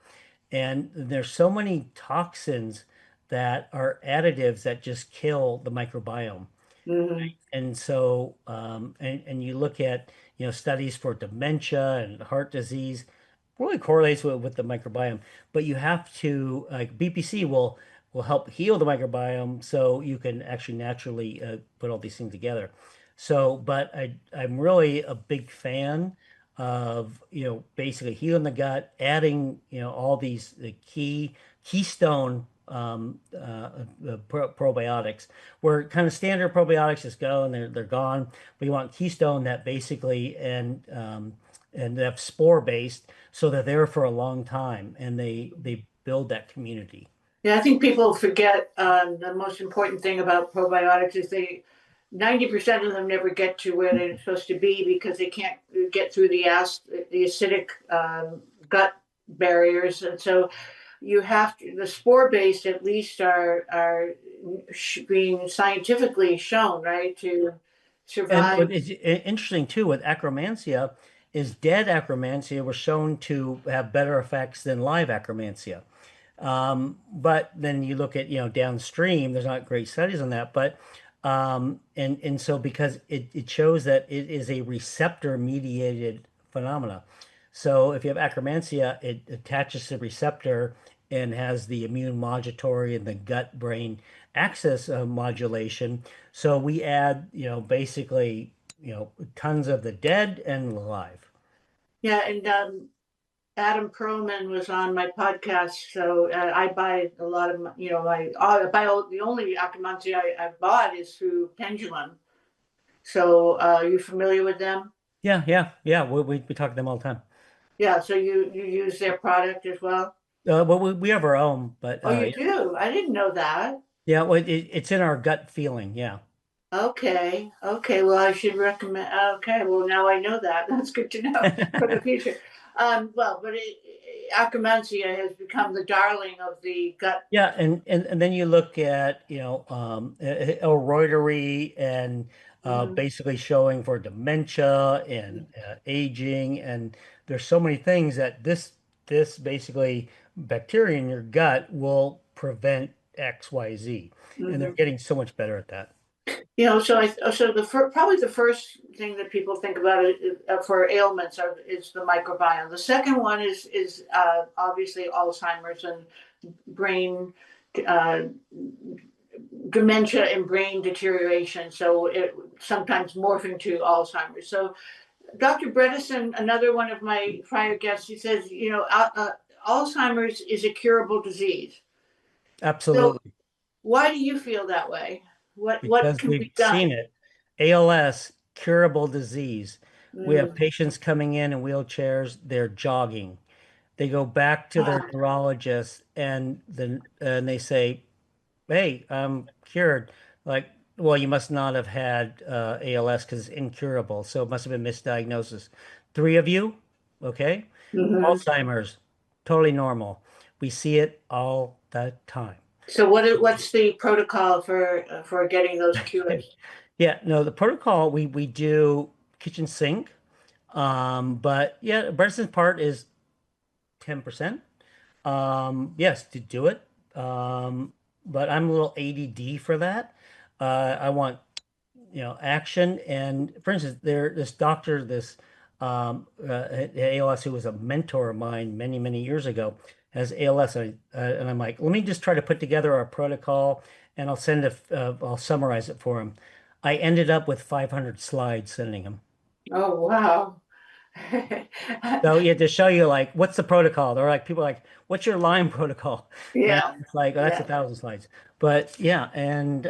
And there's so many toxins that are additives that just kill the microbiome. Hmm. And so, and you look at, studies for dementia and heart disease, really correlates with the microbiome. But you have to, like BPC will help heal the microbiome so you can actually naturally put all these things together. So, but I'm really a big fan of, basically healing the gut, adding, all these the keystone probiotics, where kind of standard probiotics just go and they're gone. But you want keystone that basically and they have spore based, so they're there for a long time and they build that community. Yeah, I think people forget the most important thing about probiotics is they 90% of them never get to where they're supposed to be because they can't get through the acidic gut barriers, and so you have to, the spore based at least are being scientifically shown, right, to And survive. what is interesting too with acromantia is dead acromantia was shown to have better effects than live acromantia. But then you look at, downstream, there's not great studies on that, but and so because it shows that it is a receptor mediated phenomena. So if you have acromantia, it attaches to the receptor and has the immune modulatory and the gut brain axis modulation. So we add, basically, tons of the dead and alive. Yeah, and Adam Perlman was on my podcast, so I buy a lot of I buy the only Akamansi I've bought is through Pendulum. So are you familiar with them? Yeah, yeah, yeah. We talk to them all the time. Yeah, so you use their product as well? Well, we have our own, but Oh, you do? I didn't know that. yeah, well, it's in our gut feeling. Yeah. Okay, okay. Well, I should recommend. Okay, well now I know that. That's good to know for the future. Well, but Akkermansia has become the darling of the gut. Yeah, and then you look at, Reutery and Mhm. basically showing for dementia and aging, and there's so many things that this basically bacteria in your gut will prevent X, Y, Z, and they're Mhm. getting so much better at that. So probably the first thing that people think about for ailments is the microbiome. The second one is obviously Alzheimer's and brain uh, dementia and brain deterioration. So it sometimes morphing to Alzheimer's. So Dr. Bredesen, another one of my prior guests, he says, Alzheimer's is a curable disease. So Absolutely. why do you feel that way? What Because can we've be done? seen it. ALS, curable disease. We have Mm. patients coming in wheelchairs, they're jogging. They go back to their neurologist and they say, "Hey, I'm cured." Like, well, you must not have had ALS because it's incurable, so it must have been misdiagnosis. Three of you, okay? Hmm. Alzheimer's, totally normal. We see it all the time. So what's the protocol for getting those cures? Yeah, no, the protocol we do kitchen sink. But yeah, Branson's part is 10%. Yes, to do it. But I'm a little ADD for that. I want, action. And for instance, this doctor, this at ALS, who was a mentor of mine many, many years ago, has ALS. And I'm like, let me just try to put together our protocol and I'll summarize it for him. I ended up with 500 slides sending him. Oh, wow. So yeah, to show you like what's the protocol. They're like people are like, what's your Lyme protocol? And Yeah, it's like, oh, that's a yeah. thousand slides. But yeah, and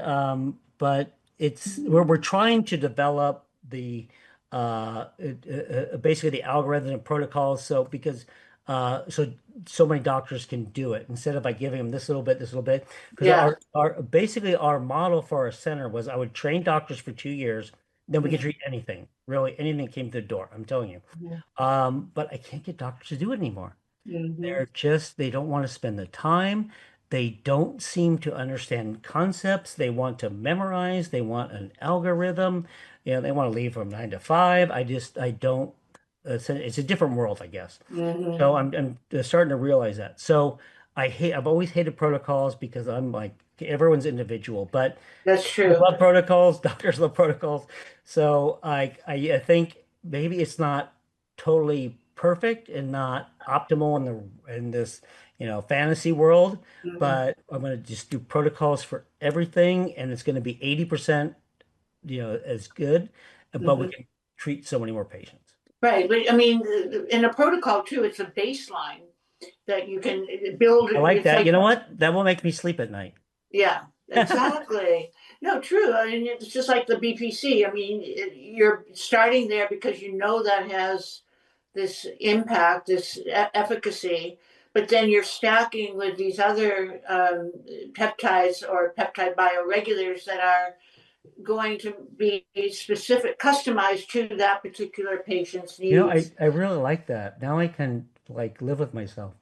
but it's we're trying to develop the basically the algorithm and protocols. So because so many doctors can do it instead of like giving them this little bit. Because Yeah. our basically our model for our center was I would train doctors for 2 years, then we could treat anything, really anything that came to the door. I'm telling you. But I can't get doctors to do it anymore. Mm-hmm. They don't want to spend the time. They don't seem to understand concepts. They want to memorize. They want an algorithm. They want to leave from 9 to 5. I don't. it's a different world, I guess. Hmm. So I'm starting to realize that. So I've always hated protocols because I'm like everyone's individual, but That's I true. love protocols. Doctors love protocols. So I think maybe it's not totally perfect and not optimal in this, fantasy world, Hmm. but I'm going to just do protocols for everything, and it's going to be 80%, as good, but we Hmm. can treat so many more patients. Right, but I mean, in a protocol too, it's a baseline that you can build. I like It's that. You like, know what? That will make me sleep at night. yeah, exactly. No, true. I mean, it's just like the BPC. I mean, you're starting there because you know that has this impact, this efficacy, but then you're stacking with these other peptides or peptide bioregulators that are going to be specific, customized to that particular patient's needs. I really like that. Now I can like live with myself.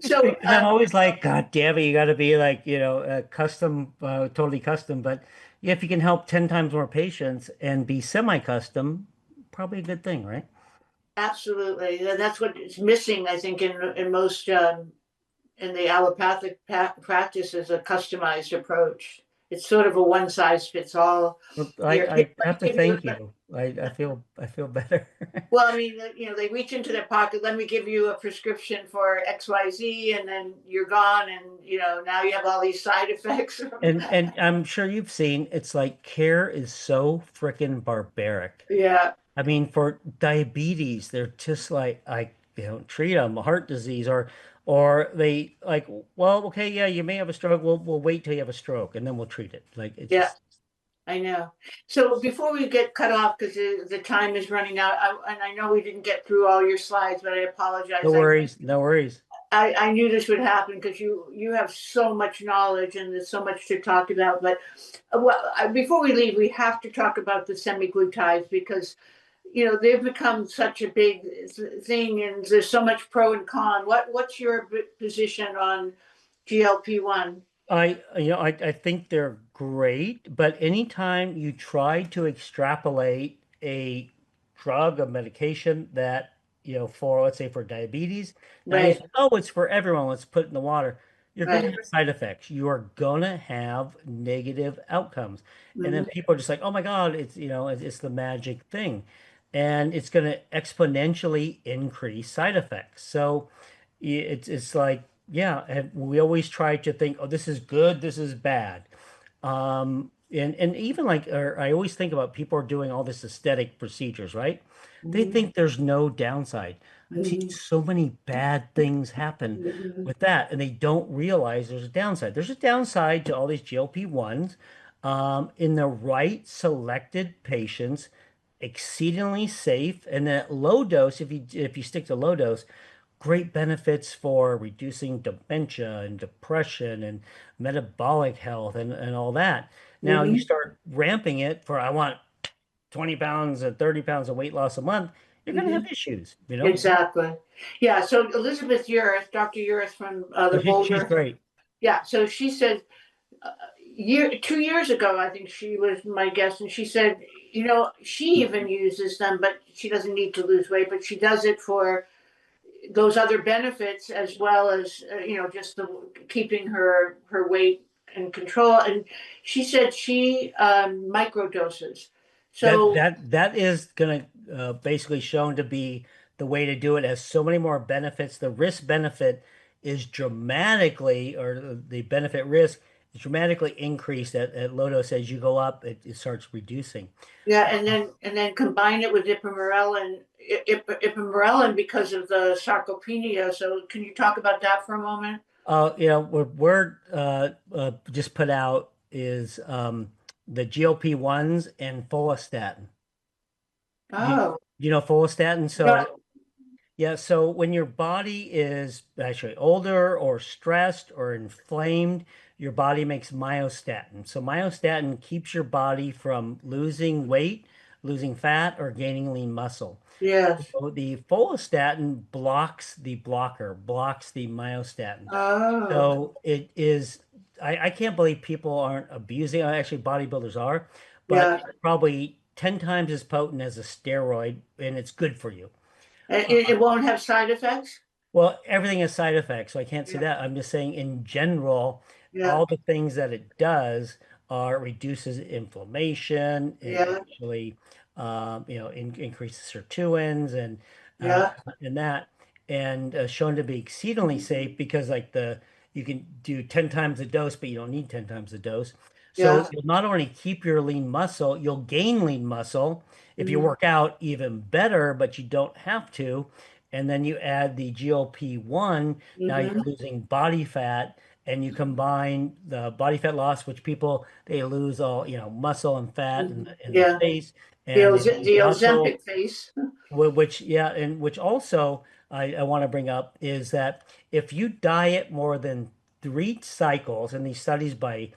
So, Because I'm always like, God damn it, you got to be like, custom, totally custom. But yeah, if you can help 10 times more patients and be semi-custom, probably a good thing, right? absolutely, that's what is missing, I think, in most in the allopathic practice is a customized approach. It's sort of a one size fits all. Well, Here, I have to give you thank you. I feel better. well, I mean, they reach into their pocket. Let me give you a prescription for XYZ, and then you're gone, and now you have all these side effects from that. And I'm sure you've seen it's like care is so freaking barbaric. Yeah. I mean, for diabetes, they're just like treat them heart disease or they like, well, okay, yeah, you may have a stroke. We'll wait till you have a stroke and then we'll treat it. Like it Yeah. just I know. So before we get cut off, because the time is running out, and I know we didn't get through all your slides, but I no apologize. worries, no worries. I knew this would happen because you have so much knowledge and there's so much to talk about. But before we leave, we have to talk about the semiglutides because they've become such a big thing, and there's so much pro and con. What's your position on GLP-1? I think they're great, but anytime you try to extrapolate a drug, a medication that, for let's say for diabetes, now you Right. say, oh, it's for everyone, let's put it in the water. You're going to Right. have side effects. You are going to have negative outcomes. And then Hmm. people are just like, oh my God, it's the magic thing. And it's going to exponentially increase side effects. So it's like, yeah, and we always try to think, oh, this is good, this is bad. And even like, or I always think about people are doing all this aesthetic procedures, right? They Hmm. think there's no downside. I've seen Hmm. so many bad things happen with that, and they don't realize there's a downside. There's a downside to all these GLP-1s, in the right selected patients, exceedingly safe, and then at low dose, if you stick to low dose, great benefits for reducing dementia and depression and metabolic health and all that. Now you Hmm. start ramping it for I want 20 pounds and 30 pounds of weight loss a month, you're going to Hmm. have issues. Exactly. Yeah. So Elizabeth Urith, Dr. Urith from So the she's Boulder. great. Yeah. So she said 2 years ago, I think she was my guest, and she said, she even uses them, but she doesn't need to lose weight, but she does it for those other benefits as well as just the keeping her weight in control. And she said she microdoses. That So that that is going to basically shown to be the way to do it. It has so many more benefits. The risk benefit is dramatically, or the benefit risk is dramatically increased at low dose. As you go up, it starts reducing. yeah, and then combine it with ipamorelin because of the sarcopenia. So can you talk about that for a moment? What we're just put out is the GLP-1s and follistatin. You, Oh, you know follistatin, no, so yeah, so when your body is actually older or stressed or inflamed, your body makes myostatin. So myostatin keeps your body from losing weight, losing fat, or gaining lean muscle. yes. So the follistatin blocks the myostatin. Oh, So it is, I can't believe people aren't abusing, actually bodybuilders are, but yeah. probably 10 times as potent as a steroid, and it's good for you. It won't have side effects? Well, everything has side effects, so I can't say Yeah. that. I'm just saying in general, Yeah. all the things that it does are reduces inflammation. It Yeah. actually, increases sirtuins uh, Yeah. and that, and shown to be exceedingly safe because you can do 10 times the dose, but you don't need 10 times the dose. So Yeah. you'll not only keep your lean muscle, you'll gain lean muscle. If you Mhm. work out, even better, but you don't have to. And then you add the GLP-1, now you're Mhm. losing body fat, and you combine the body fat loss, which people they lose all, muscle and fat in Mhm. in the Yeah. face, and they lose The muscle, Ozempic face. which yeah, and which also I want to bring up is that if you diet more than 3 cycles, in these studies by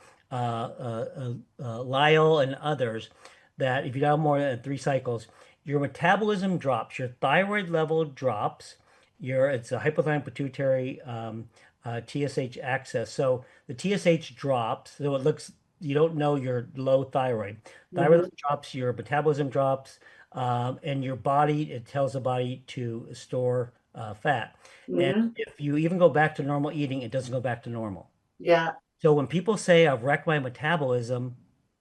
Lyle and others, that if you diet more than 3 cycles, your metabolism drops, your thyroid level drops, it's a hypothalamic pituitary TSH axis. So the TSH drops, so it looks you don't know you're low thyroid. Thyroid Mhm. level drops, your metabolism drops, and your body, it tells the body to store fat. And Mhm. if you even go back to normal eating, it doesn't go back to normal. Yeah. So when people say I've wrecked my metabolism,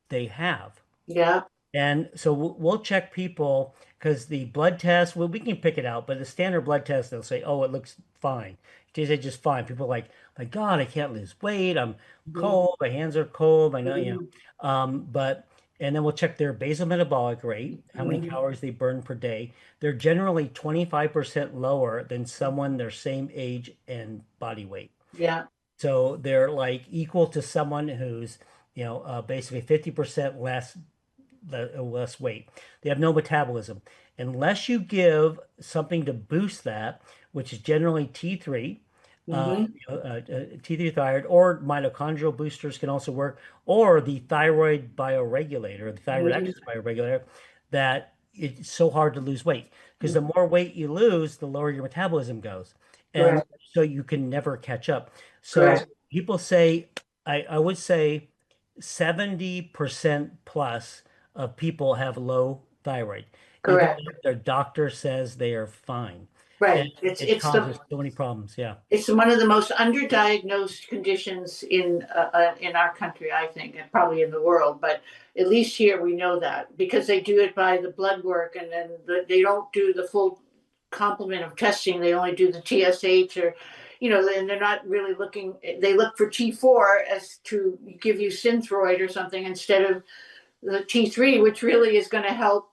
they have. Yeah. And so we'll check people because the blood test, well, we can pick it out, but the standard blood test, they'll say, oh, it looks fine. It tastes just fine. People are like, my God, I can't lose weight. I'm Mhm. cold. My hands are cold. I know, Mhm. and then we'll check their basal metabolic rate, how many Mhm. calories they burn per day. They're generally 25% lower than someone their same age and body weight. Yeah. So they're like equal to someone who's, basically 50% less weight. They have no metabolism. Unless you give something to boost that, which is generally T3, Mhm. T3 thyroid, or mitochondrial boosters can also work, or the thyroid bioregulator, the thyroid Mhm. axis bioregulator, that it's so hard to lose weight. Because the Mhm. more weight you lose, the lower your metabolism goes. And Correct. so you can never catch up. So Correct. people say, I would say 70% plus of people have low thyroid, even Correct. if their doctor says they are fine. And Right. it causes so many problems. Yeah. It's one of the most underdiagnosed conditions in our country, I think, and probably in the world. But at least here we know that because they do it by the blood work, and then they don't do the full complement of testing. They only do the TSH, or and they're not really looking. They look for T4 as to give you Synthroid or something instead of the T3, which really is going to help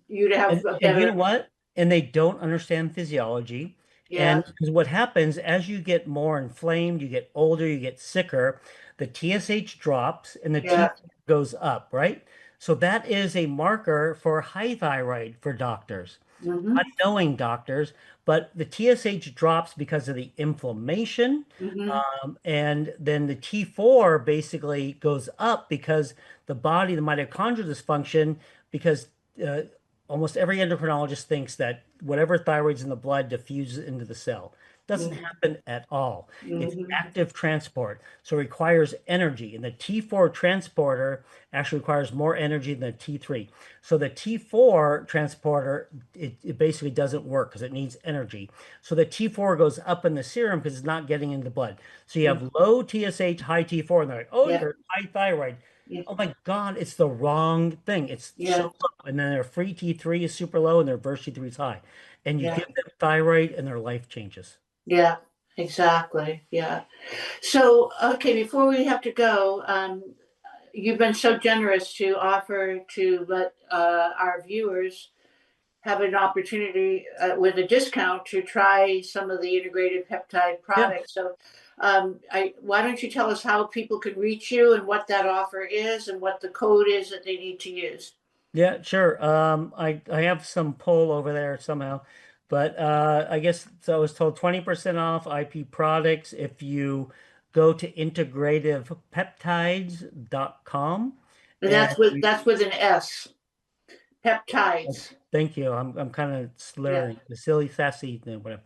you to have a And you know better. what? And they don't understand physiology. Yeah. And because what happens as you get more inflamed, you get older, you get sicker, the TSH drops and the Yeah. T goes up, right? So that is a marker for high thyroid for doctors, Hmm. unknowing doctors, but the TSH drops because of the inflammation. Hmm. And then the T4 basically goes up because the body, the mitochondrial dysfunction, because uh, almost every endocrinologist thinks that whatever thyroid's in the blood diffuses into the cell. Doesn't Hmm. happen at all. It's Hmm. active transport, so it requires energy. And the T4 transporter actually requires more energy than the T3. So the T4 transporter, it basically doesn't work because it needs energy. So the T4 goes up in the serum because it's not getting into the blood. So you have low TSH, high T4, and they're like, oh, Yeah. you're high thyroid. Yeah. Oh my God, it's the wrong thing. It's so Yeah. low. And then their free T3 is super low and their reverse T3 is high. And you Yeah. give them thyroid and their life changes. Yeah. Exactly. Yeah. So, okay, before we have to go, you've been so generous to offer to let our viewers have an opportunity with a discount to try some of the integrated peptide Yeah. products. So, why don't you tell us how people can reach you and what that offer is and what the code is that they need to use? Yeah, sure. I have some pull over there somehow, but I guess so. I was told 20% off IP products if you go to integrativepeptides.com. And And that's with an S. Peptides. thank you. I'm kind of Yeah. slurring the silly, sassy thing, whatever.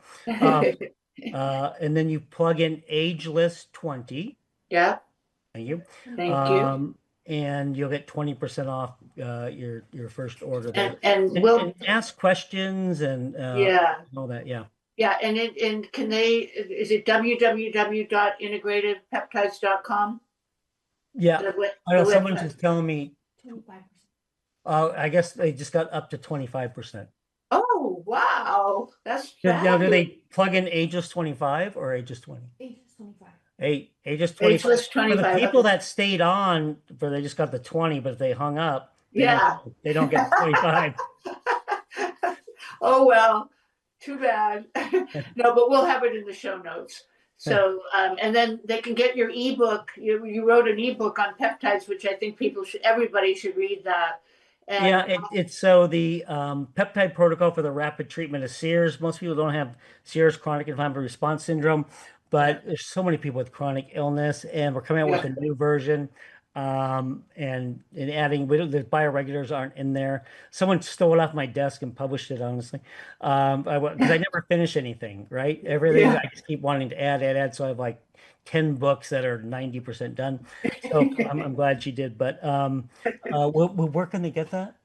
Um, and then you plug in Ageless 20. Yeah. Thank you. Thank you. And you'll get 20% off your first order there. And we'll And ask questions and yeah. all that. Yeah. Yeah, and can they, is it www.integrativepeptides.com? Yeah. I know someone's website. just telling me 25%. I guess they just got up to 25%. Oh, wow. That's Now, do fabulous. they plug in Ageless 25 or Ageless 20? Ageless 25. Ageless 25. Ageless For the 25. people Okay. that stayed on, for they just got the 20, but if they hung up, Yeah. they don't get the 25. Oh, well, too bad. No, but we'll have it in the show notes. So, and then they can get your ebook. You wrote an ebook on peptides, which I think everybody should read that. And Yeah, it's so the peptide protocol for the rapid treatment of Sears. Most people don't have Sears chronic inflammatory response syndrome, but there's so many people with chronic illness, and we're coming out with a new version. And adding, the bioregulators aren't in there. Someone stole it off my desk and published it, honestly. Because I never finish anything, right? Everything I just keep wanting to add. So I have like 10 books that are 90% done. So I'm glad she did. But where can they get that?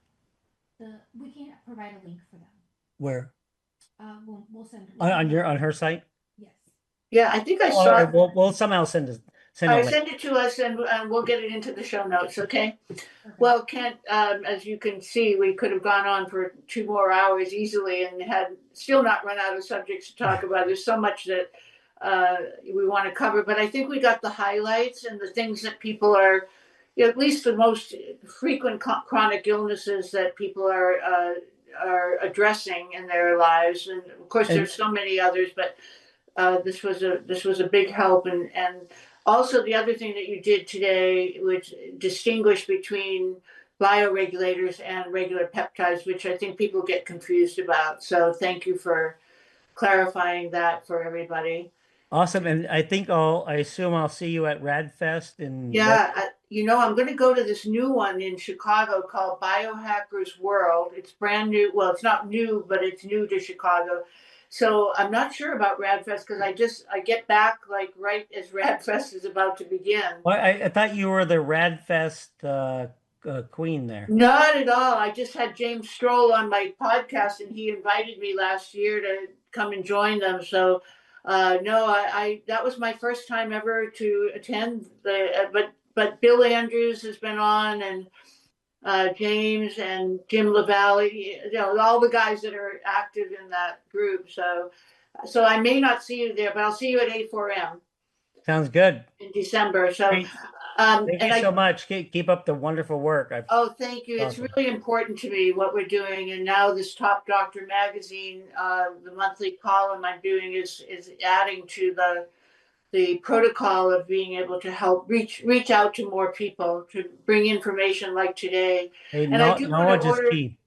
We can't provide a link for them. Where? We'll send On her site? Yes. yeah, I think I saw it. We'll somehow send a link. Send it to us and we'll get it into the show notes, okay? Okay. Well, Kent, as you can see, we could have gone on for 2 more hours easily and had still not run out of subjects to talk about. There's so much that we want to cover, but I think we got the highlights and the things that people are, at least the most frequent chronic illnesses that people are addressing in their lives. And of course, there's so many others, but this was a big help. And also the other thing that you did today, which distinguished between bioregulators and regular peptides, which I think people get confused about. So thank you for clarifying that for everybody. Awesome. And I assume I'll see you at RadFest in I'm going to go to this new one in Chicago called Biohackers World. It's brand new. Well, it's not new, but it's new to Chicago. So I'm not sure about RadFest because I get back like right as RadFest is about to begin. Well, I thought you were the RadFest queen there. Not at all. I just had James Stroll on my podcast and he invited me last year to come and join them. So no, I that was my first time ever to attend but Bill Andrews has been on and James and Jim LaValle, all the guys that are active in that group. So I may not see you there, but I'll see you at A4M. Sounds good. In December. So thank you so much. Keep up the wonderful work. Thank you. Awesome. It's really important to me what we're doing. And now this Top Doctor magazine, the monthly column I'm doing is adding to the protocol of being able to help reach out to more people to bring information like today. Hey, and I do want to order. Key.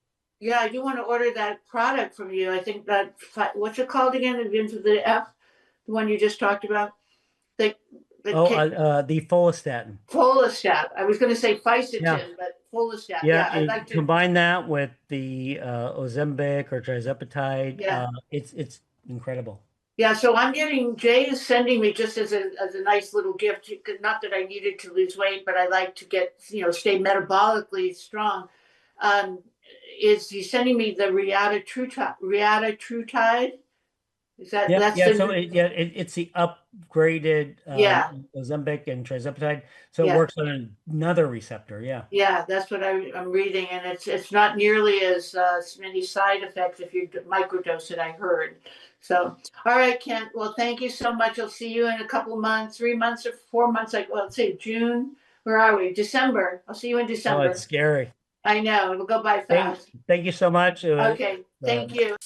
Yeah, I do want to order that product from you. I think that what's it called again? It begins with the F, the one you just talked about. The follistatin. Follistatin. I was going to say fisetin, but follistatin. Yeah, I'd like to combine that with the Ozempic or tirzepatide. Yeah. It's incredible. Yeah, so Jay is sending me just as a nice little gift. Not that I needed to lose weight, but I like to stay metabolically strong. Is he sending me the Reatatrutide? Is that it's the upgraded Ozempic and tirzepatide, so it works on another receptor. Yeah, that's what I'm reading, and it's not nearly as many side effects if you microdose it. I heard. So, all right, Kent. Well, thank you so much. I'll see you in a couple months, 3 months or 4 months. Let's say June. Where are we? December. I'll see you in December. Oh, it's scary. I know. It'll go by fast. Thank you so much. Okay. Thank you.